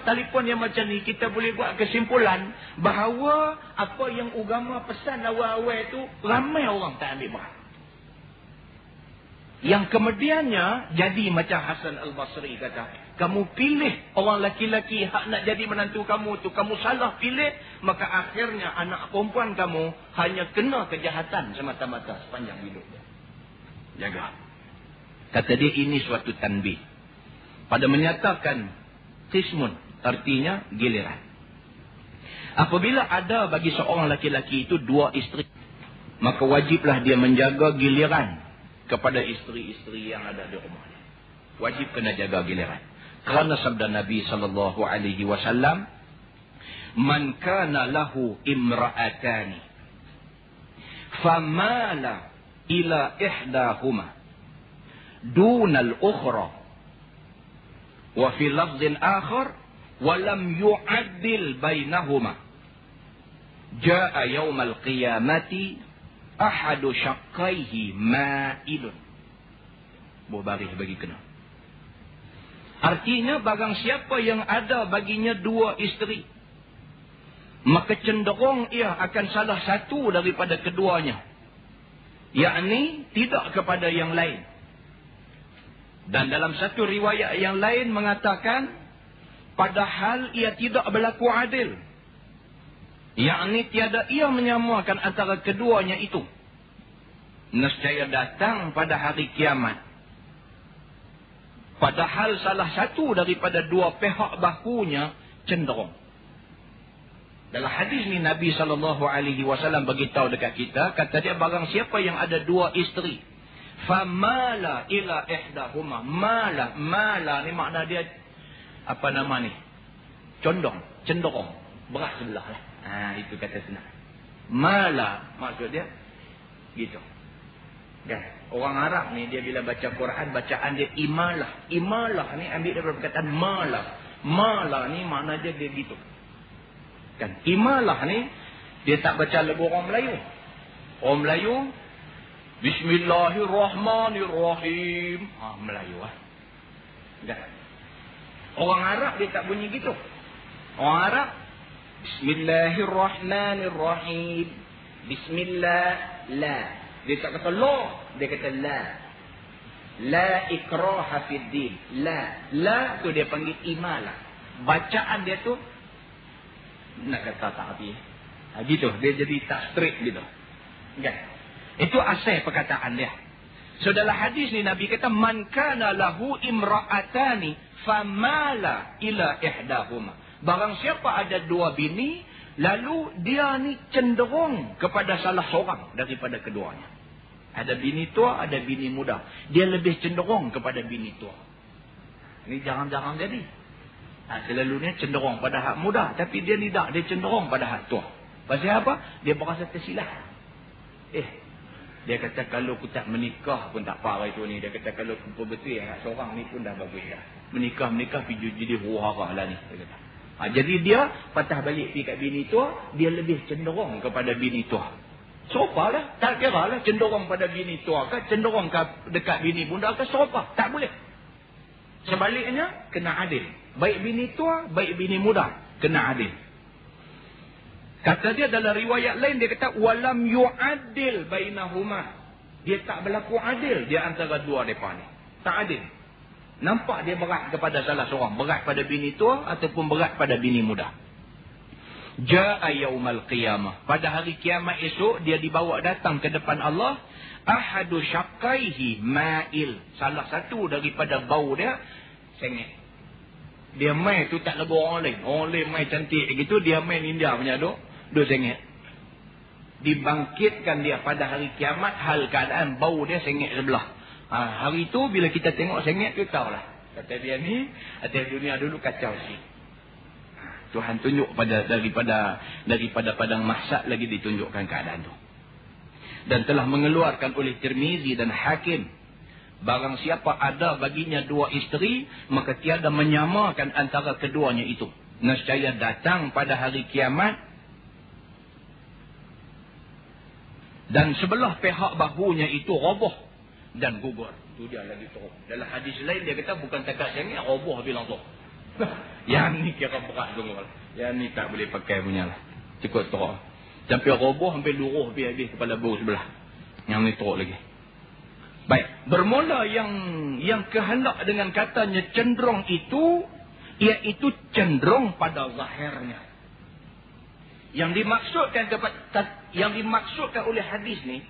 telefon yang macam ni, kita boleh buat kesimpulan bahawa apa yang agama pesan awal-awal tu ramai orang tak ambil berat. Yang kemudiannya jadi macam Hasan Al-Basri kata, kamu pilih orang laki-laki hak nak jadi menantu kamu tu, kamu salah pilih, maka akhirnya anak perempuan kamu hanya kena kejahatan semata-mata sepanjang hidup dia. Jaga. Kata dia ini suatu tanbih. Pada menyatakan qismun, artinya giliran. Apabila ada bagi seorang laki-laki itu dua isteri, maka wajiblah dia menjaga giliran kepada isteri-isteri yang ada di rumahnya. Wajib kena jaga giliran. Kerana sabda Nabi SAW, man kana lahu imra'atani famala ila ihdahuma dunal ukhra wa fi lafzin akhar wa lam yu'addil bainahuma jaa yaumal qiyamati ahadu syaqqaihi ma'ilun. Baris bagi kena. Artinya barang siapa yang ada baginya dua isteri, maka cenderung ia akan salah satu daripada keduanya, yakni tidak kepada yang lain. Dan dalam satu riwayat yang lain mengatakan, padahal ia tidak berlaku adil, yakni tiada ia menyamakan antara keduanya itu, nescaya datang pada hari kiamat, padahal salah satu daripada dua pihak bahunya cenderung. Dalam hadis ni Nabi SAW beritahu dekat kita, kata dia barang siapa yang ada dua isteri, famala ila ihdahuma, mala ni makna dia apa nama ni, cenderung berat sebelah lah. Itu kata senang. Mala maksud dia gitu kan. Orang Arab ni dia bila baca Quran, bacaan dia imalah ni ambil daripada perkataan mala ni makna dia gitu kan. Imalah ni dia tak baca lagu orang Melayu Bismillahirrahmanirrahim. Melayu lah. Dah. Orang Arab dia tak bunyi gitu. Orang Arab Bismillahirrahmanirrahim. Bismillah la. Dia tak kata la, dia kata la. La ikraha fid din. La tu dia panggil imalah. Bacaan dia tu nak kata tak habis. Gitu, dia jadi tak straight gitu. Kan? Itu asal perkataan dia. So dalam hadis ni Nabi kata, man kana lahu imra'atani famala ila ihdahuma. Barang siapa ada dua bini, lalu dia ni cenderung kepada salah seorang daripada keduanya. Ada bini tua, ada bini muda. Dia lebih cenderung kepada bini tua. Ini jarang-jarang jadi. Selalunya cenderung pada hak muda, tapi dia tidak, dia cenderung pada hak tua. Pasal apa? Dia berasa tersilap. Dia kata kalau aku tak menikah pun tak apa itu ni. Dia kata kalau aku betul seorang ni pun dah bagus dah. Menikah pergi jadi huru-hara lah ni. Dia kata. Jadi dia patah balik pergi kat bini tua, dia lebih cenderung kepada bini tua. Serupa lah. Tak kira lah cenderung pada bini tua ke, cenderung dekat bini bunda ke, serupa. Tak boleh. Sebaliknya, kena adil. Baik bini tua, baik bini muda. Kena adil. Kata dia dalam riwayat lain, dia kata, walam yu'adil bainahuma. Dia tak berlaku adil di antara dua mereka ni. Tak adil. Nampak dia berat kepada salah seorang. Berat pada bini tua ataupun berat pada bini muda. Ja'a yaumal qiyamah. Pada hari kiamat esok, dia dibawa datang ke depan Allah. Ahadu syaqaihi ma'il. Salah satu daripada bau dia, sengit. Dia main tu tak lagu orang lain. Orang lain main cantik gitu, dia main India punya duk sengit. Dibangkitkan dia pada hari kiamat, hal keadaan bau dia sengit sebelah. Hari tu bila kita tengok sengit tu tahulah. Kata dia ni, atas dunia dulu kacau sikit. Tuhan tunjuk daripada padang mahsyar lagi ditunjukkan keadaan tu. Dan telah mengeluarkan oleh Tirmizi dan Hakim, barang siapa ada baginya dua isteri, maka tiada menyamakan antara keduanya itu. Nescaya datang pada hari kiamat, dan sebelah pihak bahunya itu roboh dan gugur. Itu dia lagi teruk. Dalam hadis lain dia kata bukan takat sengit, roboh bilang tu. Yang ni kira berat gugur. Yang ni tak boleh pakai punya lah. Cukup teruk. Sampai roboh, sampai luruh habis kepala bahu sebelah. Yang ni teruk lagi. Baik. Bermula yang kehendak dengan katanya cenderung itu, iaitu cenderung pada zahirnya. Yang dimaksudkan oleh hadis ni,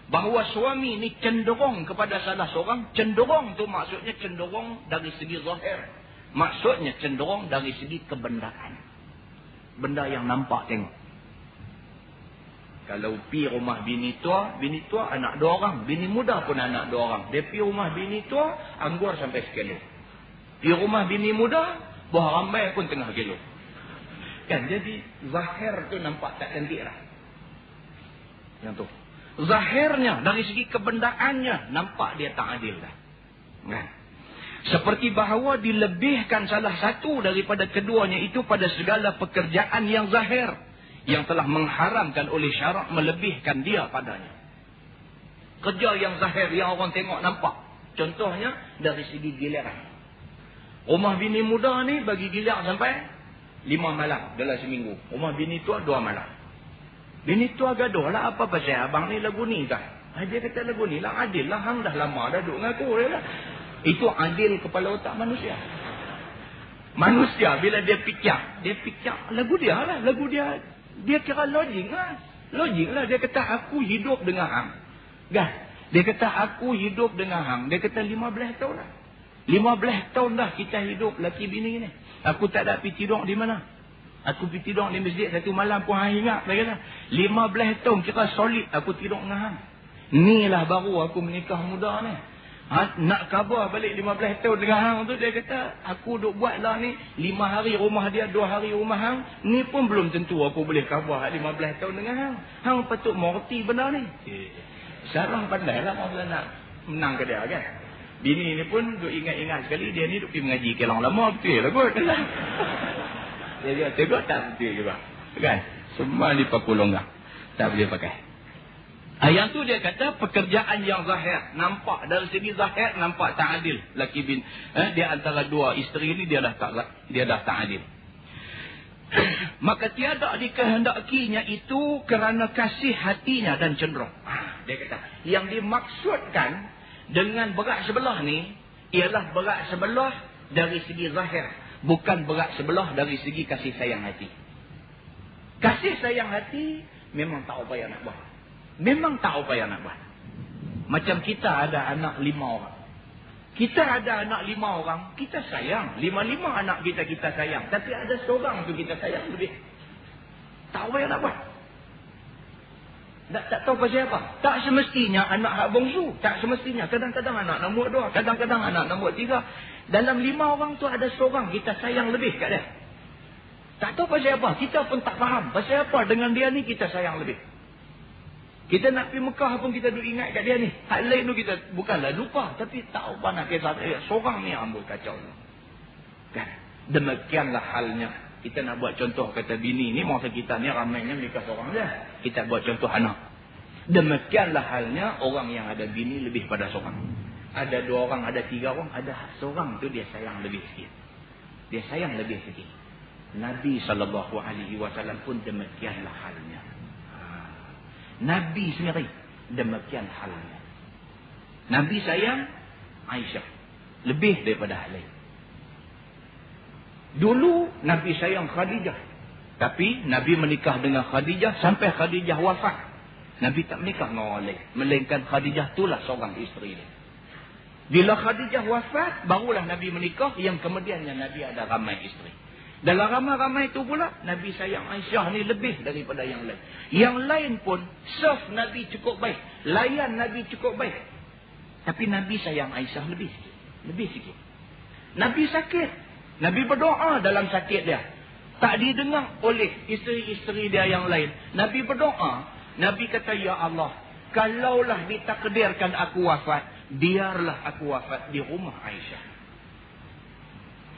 bahawa suami ni cenderung kepada salah seorang. Cenderung tu maksudnya cenderung dari segi zahir. Maksudnya cenderung dari segi kebendaan. Benda yang nampak tengok. Kalau pergi rumah bini tua anak dua orang. Bini muda pun anak dua orang. Dia pergi rumah bini tua, anggur sampai sekilo. Pergi rumah bini muda, buah rambai pun tengah kilo. Kan, jadi zahir tu nampak tak cantik lah. Yang tu. Zahirnya, dari segi kebendaannya, nampak dia tak adil dah. Kan? Seperti bahawa dilebihkan salah satu daripada keduanya itu pada segala pekerjaan yang zahir, yang telah mengharamkan oleh syarak melebihkan dia padanya. Kerja yang zahir, yang orang tengok nampak. Contohnya, dari segi giliran. Rumah bini muda ni bagi gilir sampai 5 malam dalam seminggu. Rumah bini tua 2 malam. Bini tua gaduh lah, apa pasal abang ni lagu ni kan? Dia kata lagu ni lah adil lah, hang dah lama dah duduk ngaku lah. Itu adil kepala otak manusia. Manusia bila dia fikir lagu dia lah, lagu dia kira logik lah. Logik lah, dia kata aku hidup dengan hang. Kan? Dia kata aku hidup dengan hang. Dia kata 15 tahun lah. 15 tahun dah kita hidup laki bini ni. Aku tak ada pergi tidur di mana. Aku pergi tidur di masjid satu malam pun hang ingat. Dia kata 15 tahun kira solid aku tidur dengan hang. Ni lah baru aku menikah muda ni. Nak khabar balik 15 tahun dengan hang tu, dia kata aku duk buat lah ni 5 hari rumah dia, 2 hari rumah hang. Ni pun belum tentu aku boleh khabar 15 tahun dengan hang. Hang patut mengerti benda ni. Salah pandai lah maksudnya nak menang ke dia kan. Bini ni pun duk ingat-ingat sekali, dia ni duk pergi mengaji kelang lama, betul lah kot. Dia kata tengok tak betul juga. Kan? Semua dipaku longgar. Tak boleh pakai. Yang tu dia kata pekerjaan yang zahir. Nampak dari segi zahir nampak tak adil. Laki bin di antara dua isteri ni dia dah tak adil. Maka tiada dikehendakinya itu kerana kasih hatinya dan cenderung. Dia kata yang dimaksudkan dengan berat sebelah ni ialah berat sebelah dari segi zahir, bukan berat sebelah dari segi kasih sayang hati. Kasih sayang hati memang tak payah nak buat. Memang tak payah nak buat. Macam kita ada anak 5 orang. Kita ada anak 5 orang, kita sayang. 5 anak kita sayang. Tapi ada seorang tu kita sayang lebih. Tak payah nak buat. Tak tahu pasal apa. Tak semestinya anak hak bongsu. Tak semestinya. Kadang-kadang anak nombor 2. Kadang-kadang anak nombor 3. Dalam 5 orang tu ada seorang kita sayang lebih kat dia. Tak tahu pasal apa. Kita pun tak faham. Pasal apa dengan dia ni kita sayang lebih. Kita nak pergi Mekah pun kita duk ingat kat dia ni. Hak lain tu kita bukanlah lupa. Tapi tak apa nak kisah. Seorang ni ambul kacau. Kan? Demikianlah halnya. Kita nak buat contoh kata bini ni. Masa kita ni ramainya nikah seorang je. Kita buat contoh anak. Demikianlah halnya orang yang ada bini lebih pada seorang. Ada 2 orang, ada 3 orang. Ada seorang tu dia sayang lebih sikit. Dia sayang lebih sikit. Nabi SAW pun demikianlah halnya. Nabi sendiri demikian halnya. Nabi sayang Aisyah lebih daripada hal lain. Dulu Nabi sayang Khadijah, tapi Nabi menikah dengan Khadijah sampai Khadijah wafat. Nabi tak menikah dengan orang lain, melainkan Khadijah itulah seorang isteri dia. Bila Khadijah wafat, barulah Nabi menikah, yang kemudiannya Nabi ada ramai isteri. Dalam ramai-ramai itu pula, Nabi sayang Aisyah ni lebih daripada yang lain. Yang lain pun, serve Nabi cukup baik. Layan Nabi cukup baik. Tapi Nabi sayang Aisyah lebih sikit. Lebih sikit. Nabi sakit. Nabi berdoa dalam sakit dia. Tak didengar oleh isteri-isteri dia yang lain. Nabi berdoa. Nabi kata, Ya Allah, kalaulah ditakdirkan aku wafat, biarlah aku wafat di rumah Aisyah.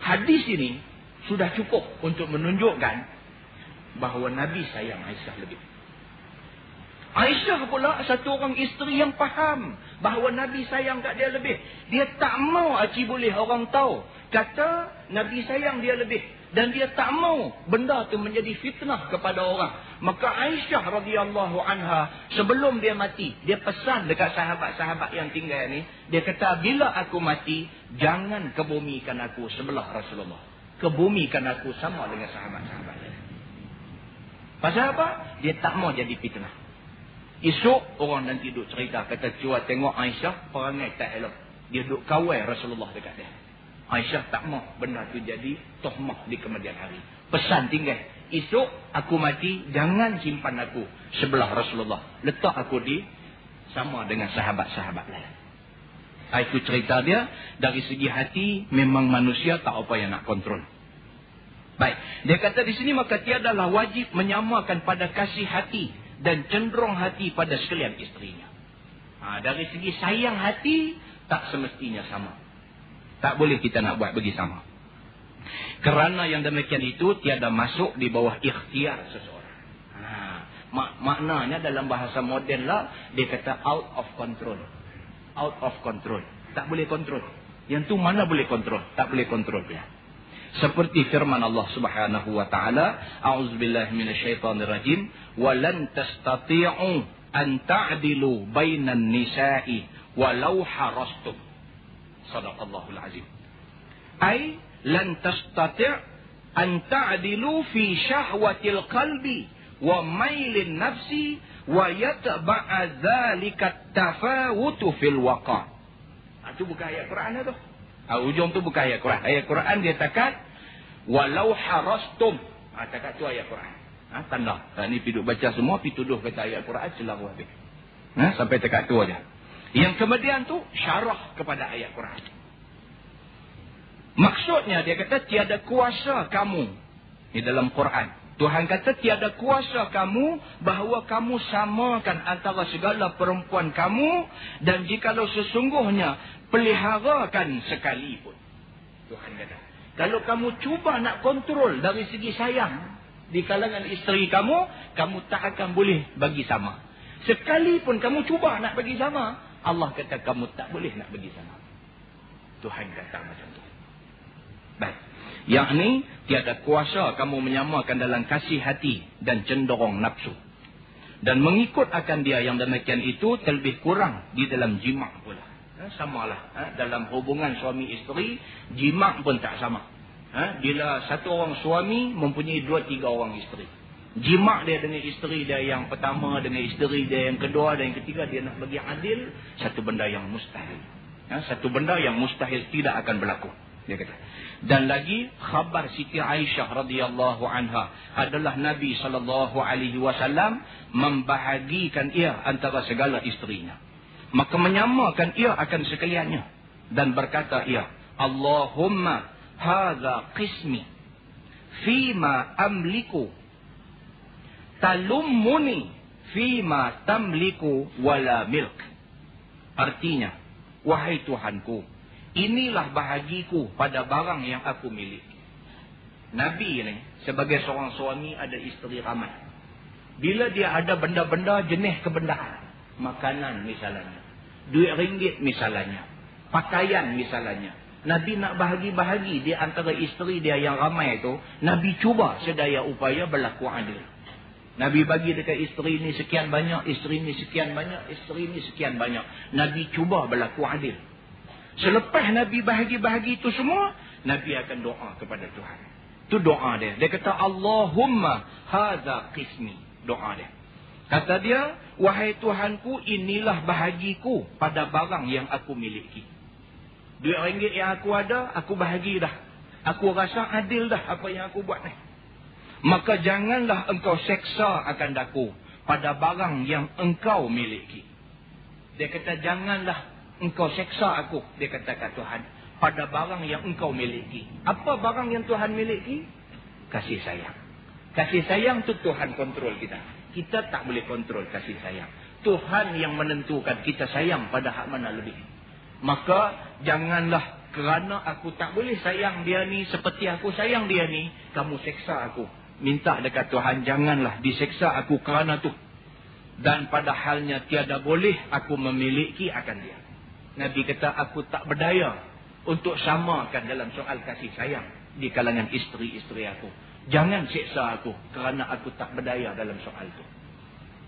Hadis ini sudah cukup untuk menunjukkan bahawa Nabi sayang Aisyah lebih. Aisyah pula satu orang isteri yang faham bahawa Nabi sayang kat dia lebih. Dia tak mau boleh orang tahu kata Nabi sayang dia lebih. Dan dia tak mau benda tu menjadi fitnah kepada orang. Maka Aisyah radhiyallahu anha sebelum dia mati, dia pesan dekat sahabat-sahabat yang tinggal ni. Dia kata, bila aku mati, jangan kebumikan aku sebelah Rasulullah. Kebumikan aku sama dengan sahabat-sahabat dia. Pasal apa? Dia tak mau jadi fitnah. Esok orang nanti duduk cerita, kata, cuba tengok Aisyah perangai tak elok. Dia duduk kawal Rasulullah dekat dia. Aisyah tak mau benda tu jadi tohmah di kemudian hari. Pesan tinggal, esok aku mati, jangan simpan aku sebelah Rasulullah. Letak aku di sama dengan sahabat-sahabat lain. Itu cerita dia. Dari segi hati, memang manusia tak apa yang nak kontrol. Baik. Dia kata di sini, maka tiadalah wajib menyamakan pada kasih hati dan cenderung hati pada sekalian isterinya. Dari segi sayang hati, tak semestinya sama. Tak boleh kita nak buat bagi sama. Kerana yang demikian itu tiada masuk di bawah ikhtiar seseorang. Maknanya dalam bahasa moden lah, dia kata out of control. Out of control. Tak boleh kontrol. Yang tu mana boleh kontrol? Tak boleh kontrol dia. Seperti firman Allah Subhanahu wa taala, a'udzubillahi minasyaitonirrajim, wa lan tastati'u an ta'dilu bainan nisa'i walau harastum. Sadaqallahul azim. Ai lan tastati' an ta'dilu fi syahwatil qalbi wa mailin nafsi wa yatba'a dzalika tafawutu fil waqa'. Itu bukan ayat Quran tu. Ujung tu bukan ayat Quran. Ayat Quran dia takat walau harastum. Takat tu ayat Quran. Tanda. Ni piduk baca semua, pi tuduh kata ayat Quran selalu habis. Sampai takat tu aja. Yang kemudian tu syarah kepada ayat Quran. Maksudnya dia kata tiada kuasa kamu di dalam Quran. Tuhan kata tiada kuasa kamu bahawa kamu samakan antara segala perempuan kamu, dan jikalau sesungguhnya peliharakan sekalipun. Tuhan kata, kalau kamu cuba nak kontrol dari segi sayang di kalangan isteri kamu, kamu tak akan boleh bagi sama. Sekalipun kamu cuba nak bagi sama, Allah kata kamu tak boleh nak bagi sama. Tuhan kata macam tu. Baik. Yang ni tiada kuasa kamu menyamakan dalam kasih hati dan cenderung nafsu. Dan mengikut akan dia yang demikian itu terlebih kurang di dalam jima' pula. Samalah. Dalam hubungan suami isteri, jima' pun tak sama. Bila satu orang suami mempunyai 2-3 orang isteri. Jima' dia dengan isteri dia yang pertama, dengan isteri dia yang kedua dan yang ketiga, dia nak bagi adil, satu benda yang mustahil. Satu benda yang mustahil tidak akan berlaku. Dia kata. Dan lagi khabar Siti Aisyah radhiyallahu anha adalah Nabi SAW membahagikan ia antara segala isterinya. Maka menyamakan ia akan sekaliannya. Dan berkata ia, Allahumma hadha qismi fima amliku talummuni fima tamliku wala milk. Artinya, wahai Tuhanku, inilah bahagiku pada barang yang aku miliki. Nabi ini sebagai seorang suami ada isteri ramai. Bila dia ada benda-benda jenis kebendaan, makanan misalnya, duit ringgit misalnya, pakaian misalnya, Nabi nak bahagi-bahagi di antara isteri dia yang ramai itu. Nabi cuba sedaya upaya berlaku adil. Nabi bagi dekat isteri ni sekian banyak, isteri ni sekian banyak, isteri ni sekian banyak. Nabi cuba berlaku adil. Selepas Nabi bahagi-bahagi itu semua, Nabi akan doa kepada Tuhan. Itu doa dia. Dia kata, Allahumma hadza qismi. Doa dia. Kata dia, wahai Tuhanku, inilah bahagiku pada barang yang aku miliki. Duit ringgit yang aku ada, aku bahagi dah. Aku rasa adil dah apa yang aku buat ni. Maka janganlah engkau seksa akan daku pada barang yang engkau miliki. Dia kata, janganlah engkau seksa aku. Dia kata kat Tuhan, pada barang yang engkau miliki. Apa barang yang Tuhan miliki? Kasih sayang. Kasih sayang tu Tuhan kontrol kita. Kita tak boleh kontrol kasih sayang. Tuhan yang menentukan kita sayang pada hak mana lebih. Maka janganlah kerana aku tak boleh sayang dia ni seperti aku sayang dia ni, kamu seksa aku. Minta dekat Tuhan, janganlah diseksa aku kerana tu. Dan pada halnya tiada boleh aku memiliki akan dia. Nabi kata, aku tak berdaya untuk samakan dalam soal kasih sayang di kalangan isteri-isteri aku. Jangan seksa aku kerana aku tak berdaya dalam soal tu.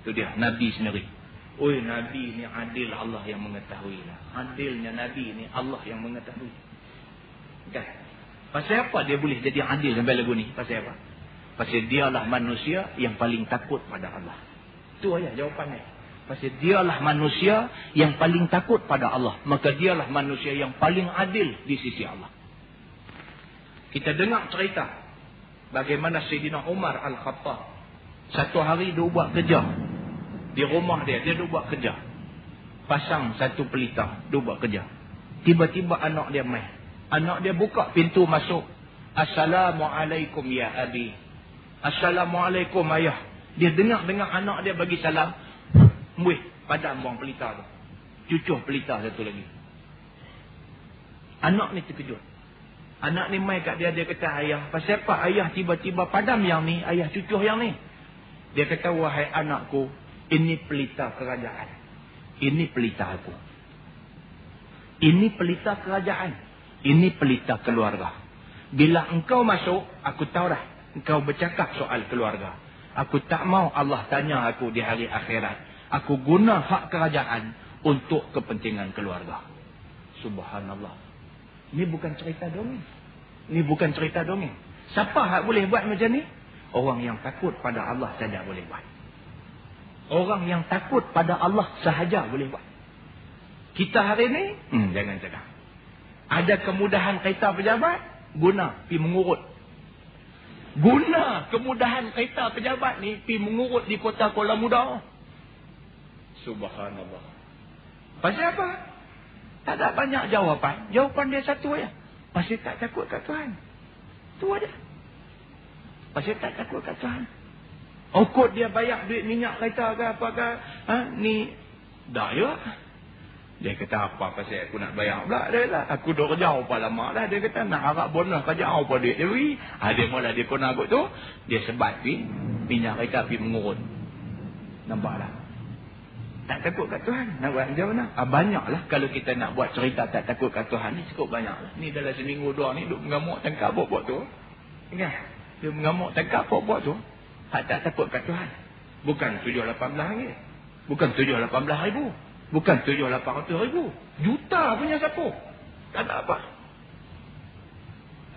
Itu dia Nabi sendiri. Oi, Nabi ni adil, Allah yang mengetahui lah. Adilnya Nabi ni Allah yang mengetahui. Kan? Pasal apa dia boleh jadi adil sampai lagu ni? Pasal apa? Pasal dialah manusia yang paling takut pada Allah. Itu aja jawapannya. Pasal dialah manusia yang paling takut pada Allah. Maka dialah manusia yang paling adil di sisi Allah. Kita dengar cerita bagaimana Sayyidina Umar Al-Khattab satu hari dia buat kerja di rumah dia buat kerja. Pasang satu pelita, dia buat kerja. Tiba-tiba anak dia main. Anak dia buka pintu masuk. Assalamualaikum ya abi. Assalamualaikum ayah. Dia dengar anak dia bagi salam. Muih, padam buang pelita tu. Cucuh pelita satu lagi. Anak ni terkejut. Anak ni main kat dia kata, ayah, pasal apa ayah tiba-tiba padam yang ni, ayah cucuh yang ni? Dia kata, wahai anakku, ini pelita kerajaan. Ini pelita aku. Ini pelita kerajaan. Ini pelita keluarga. Bila engkau masuk, aku tahu dah. Engkau bercakap soal keluarga. Aku tak mau Allah tanya aku di hari akhirat. Aku guna hak kerajaan untuk kepentingan keluarga. Subhanallah. Ini bukan cerita dongeng. Ini bukan cerita dongeng. Siapa hak boleh buat macam ni? Orang yang takut pada Allah saja boleh buat. Orang yang takut pada Allah sahaja boleh buat. Kita hari ni, jangan cakap. Ada kemudahan kereta pejabat, guna, pergi mengurut. Guna kemudahan kereta pejabat ni, pergi mengurut di kota Kuala Muda. Subhanallah. Pasal apa? Tak ada banyak jawapan. Jawapan dia satu aja. Pasal tak takut kat Tuhan. Itu aja. Pasal tak takut kat Tuhan. Okot dia bayar duit minyak kereta ke apa ke. Ni daya. Dia kata apa pasal aku nak bayar pula. Dia lah. Aku dah kerja apa lama dah. Dia kata nak harap bonus kerja apa duit dia beri. Dia mula dia kena kot tu. Dia sebat pergi minyak kereta pergi mengurut. Nampak lah. Tak takut kat Tuhan. Nak buat macam mana? Banyaklah kalau kita nak buat cerita tak takut kat Tuhan ni cukup banyaklah. Ni dalam seminggu dua ni duk mengamuk tangkap buat tu. Ingat? Dia mengamuk tangkap buat tu. Tak takut kat Tuhan. Bukan 7-18 ringgit. Bukan 7-18 ribu. Bukan 7-800 ribu. Juta punya sapu. Tak ada apa.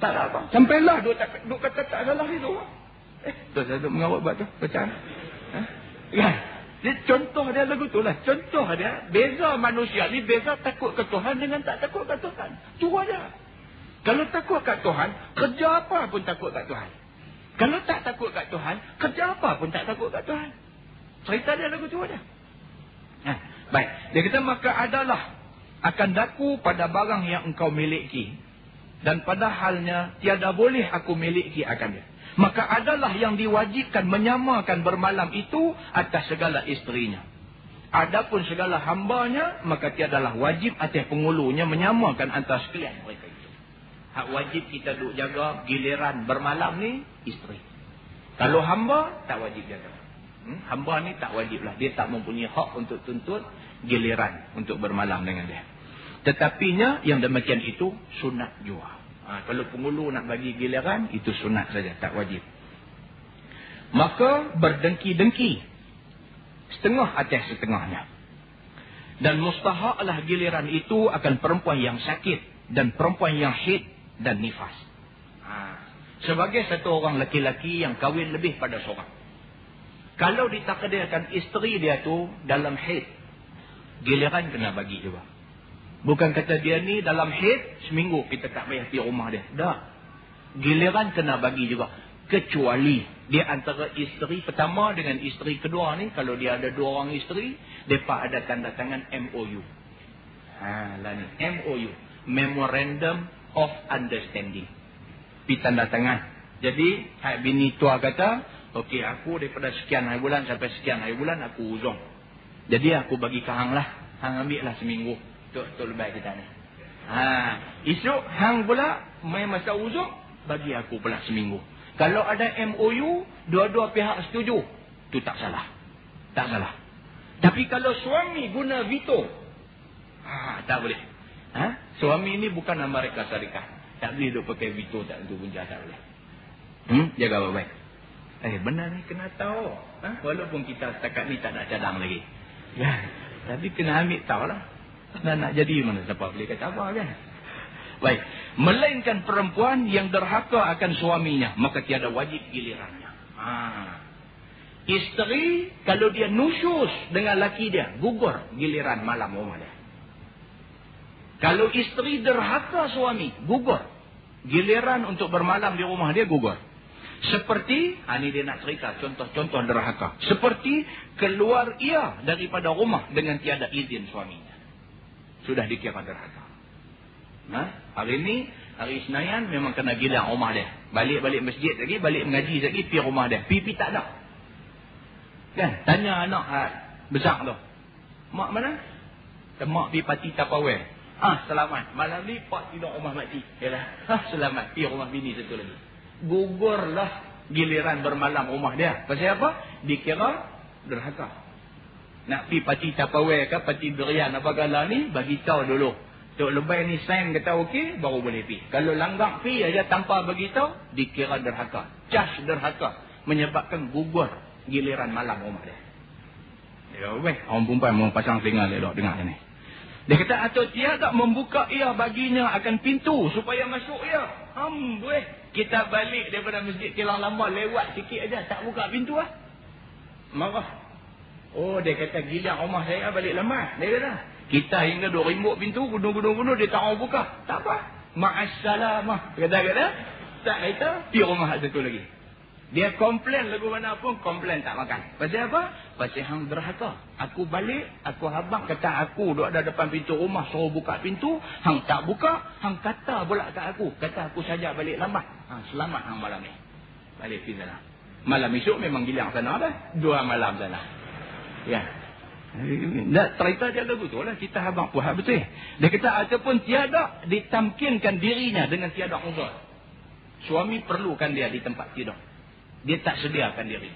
Tak ada apa. Sampailah duk kata tak salah itu. Tu saya duk mengarut buat tu. Macam kan? Dia contoh dia lagu tu lah. Contoh dia. Beza manusia ni. Beza takut ke Tuhan dengan tak takut ke Tuhan. Tu aja. Kalau takut kat Tuhan. Kerja apa pun takut kat Tuhan. Kalau tak takut kat Tuhan, kerja apa pun tak takut kat Tuhan. Cerita dia lagu tu aja. Baik. Dia kata, maka adalah akan daku pada barang yang engkau miliki. Dan pada halnya, tiada boleh aku miliki akan dia. Maka adalah yang diwajibkan menyamakan bermalam itu atas segala isterinya. Adapun segala hambanya, maka tiadalah wajib atas pengulunya menyamakan antara sekalian mereka itu. Hak wajib kita duk jaga giliran bermalam ni isteri. Kalau hamba, tak wajib jaga. Hamba ni tak wajib lah. Dia tak mempunyai hak untuk tuntut giliran untuk bermalam dengan dia. Tetapinya yang demikian itu sunat jua. Kalau pengulu nak bagi giliran, itu sunat saja, tak wajib. Maka berdengki-dengki. Setengah atas setengahnya. Dan mustahaklah giliran itu akan perempuan yang sakit. Dan perempuan yang haid dan nifas. Sebagai satu orang lelaki yang kahwin lebih pada seorang. Kalau ditakdirkan isteri dia tu dalam haid, giliran kena bagi juga. Bukan kata dia ni dalam haid, seminggu kita tak payah pergi rumah dia. Tak. Giliran kena bagi juga. Kecuali dia antara isteri pertama dengan isteri kedua ni, kalau dia ada dua orang isteri, mereka ada tanda tangan MOU. Lah ni, MOU. Memorandum of Understanding. Pergi tanda tangan. Jadi, bini tua kata, okey, aku daripada sekian hari bulan sampai sekian hari bulan, aku uzung. Jadi, aku bagi ke hang lah. Hang ambil lah seminggu. Tok lebih kita ni. Esok hang pula main masa uzuk, bagi aku pula seminggu. Kalau ada MOU, dua-dua pihak setuju, tu tak salah. Tak salah. Tapi kalau suami guna veto, tak boleh. Suami ni bukan Amerika Syarikat. Tak boleh duk pakai veto, tak tentu punca, tak boleh. Jaga baik-baik. Benar ni kena tahu. Walaupun kita setakat ni tak nak cadang lagi. Ya, tapi kena ambil tahu lah. Nak jadi mana siapa boleh kata apa kan? Baik. Melainkan perempuan yang derhaka akan suaminya, maka tiada wajib gilirannya. Isteri kalau dia nusyus dengan laki dia, gugur giliran malam rumah dia. Kalau isteri derhaka suami, gugur giliran untuk bermalam di rumah dia, gugur. Seperti, ini dia nak cerita contoh-contoh derhaka. Seperti keluar ia daripada rumah dengan tiada izin suaminya. Sudah dikira derhaka. Hari ni, hari Senayan memang kena gila rumah dia. Balik-balik masjid lagi, balik mengaji lagi, pergi rumah dia. Pipi tak ada. Kan? Tanya anak besar tu. Mak mana? Mak pergi parti Tupperware. Selamat. Malam ni pak tidur rumah makcik. Yalah. Selamat. Pergi rumah bini satu lagi. Gugurlah giliran bermalam rumah dia. Pasal apa? Dikira derhaka. Nak pergi parti Tupperware ke parti durian apa gala ni, bagi tahu dulu. Tok lebay ni sign kata okey, baru boleh pergi. Kalau langgar pergi aja tanpa bagi tahu, dikira derhaka. Cas derhaka. Menyebabkan gugur giliran malam rumah dia. Ya, orang perempuan mau pasang telinga dia dengar ni. Dia kata, atau tiada membuka ia baginya akan pintu supaya masuk ia. Kita balik daripada masjid Kilang Lama, lewat sikit aja, tak buka pintu marah. Dia kata gila rumah saya balik lambat. Dia kata, kita hingga duk rimbuk pintu, gunung-gunung dia tak mau buka. Tak apa. Ma'assalamah. Kata-kata, tak kata, pergi rumah satu lagi. Dia komplain lagu mana pun, komplain tak makan. Pasal apa? Pasal hang derhaka. Aku balik, aku habang kata aku duduk ada depan pintu rumah, suruh buka pintu, hang tak buka, hang kata pula kat aku. Kata aku saja balik lambat. Selamat hang malam ni. Balik pergi sana. Malam esok memang gilang sana dah. 2 malam sana. Ya. Cerita dia lagu tu lah. Kita habang puas betul. Dia kata ataupun tiada ditamkinkan dirinya dengan tiada uzur. Suami perlukan dia di tempat tidur. Dia tak sediakan diri.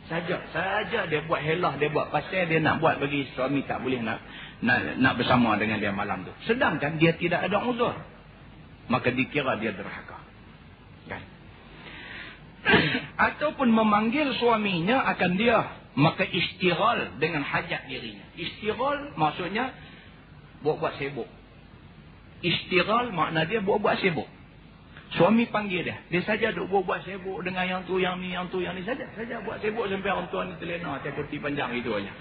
Saja dia buat helah, dia buat pasal, dia nak buat bagi suami tak boleh nak bersama dengan dia malam tu. Sedangkan dia tidak ada uzur. Maka dikira dia derhaka. Kan? Ataupun memanggil suaminya akan dia, maka istighal dengan hajat dirinya. Istighal maksudnya buat-buat sibuk. Istighal makna dia buat-buat sibuk. Suami panggil dia. Dia saja duk buat sibuk dengan yang tu, yang ni, yang tu, yang ni saja. Saja buat sibuk sampai orang tua ni terlena. Dia kurti panjang itu aja.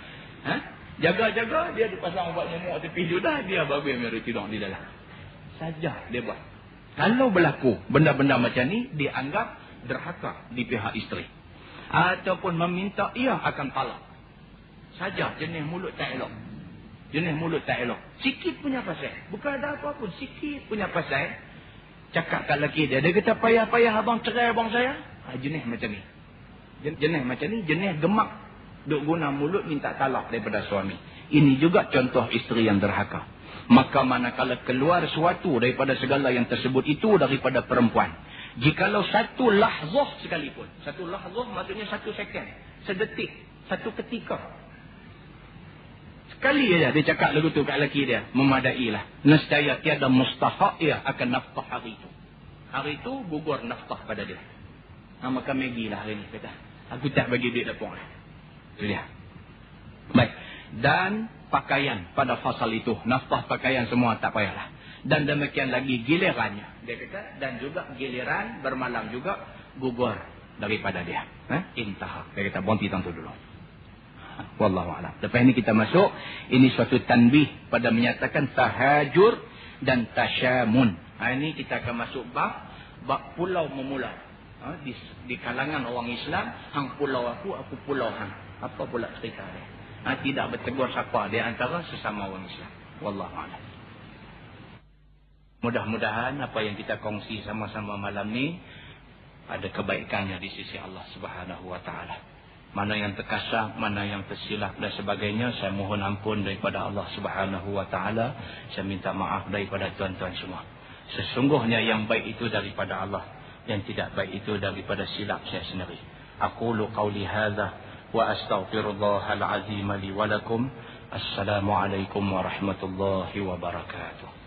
Jaga-jaga, dia dipasang ubat nyamuk tepi judah, dia babi yang tidur di dalam. Saja dia buat. Kalau berlaku benda-benda macam ni, dianggap derhaka di pihak isteri. Ataupun meminta ia akan talak. Saja jenis mulut tak elok. Jenis mulut tak elok. Sikit punya pasal. Bukan ada apa pun. Sikit punya pasal. cakap kat lelaki dia. Dia kata, payah-payah abang cerai abang saya. Jenis macam ni. Jenis macam ni, jenis gemak. Duk guna mulut minta talak daripada suami. Ini juga contoh isteri yang derhaka. Maka manakala keluar sesuatu daripada segala yang tersebut itu daripada perempuan. Jikalau satu lahzah sekalipun. Satu lahzah maksudnya 1 second. Sedetik. 1 ketika. Sekali aja dia cakap lagu tu kat lelaki dia. Memadailah. Nescaya tiada mustahak ia akan nafkah hari itu. Hari itu gugur nafkah pada dia. Maka Maggie lah hari ni kata. Aku tak bagi duit dapur lah. Itu dia. Baik. Dan pakaian pada fasal itu. Nafkah pakaian semua tak payahlah. Dan demikian lagi gilirannya. Dia kata. Dan juga giliran bermalam juga gugur daripada dia. Intah. Dia kata berhenti tentu dulu. Wallahualam. Lepas ini kita masuk. Ini suatu tanbih pada menyatakan tahajur dan tasyamun. Ini kita akan masuk bab pulau memula. Di kalangan orang Islam, hang pulau aku pulau hang. Apa pula cerita dia? Tidak bertegur siapa di antara sesama orang Islam. Wallahualam. Mudah-mudahan apa yang kita kongsi sama-sama malam ni ada kebaikannya di sisi Allah Subhanahu wa taala. Mana yang terkasar, mana yang tersilap dan sebagainya, saya mohon ampun daripada Allah Subhanahu wa taala. Saya minta maaf daripada tuan-tuan semua. Sesungguhnya yang baik itu daripada Allah, yang tidak baik itu daripada silap saya sendiri. Aqulu qawli hadza wa astaghfirullahal azim li wa lakum. Assalamualaikum warahmatullahi wabarakatuh.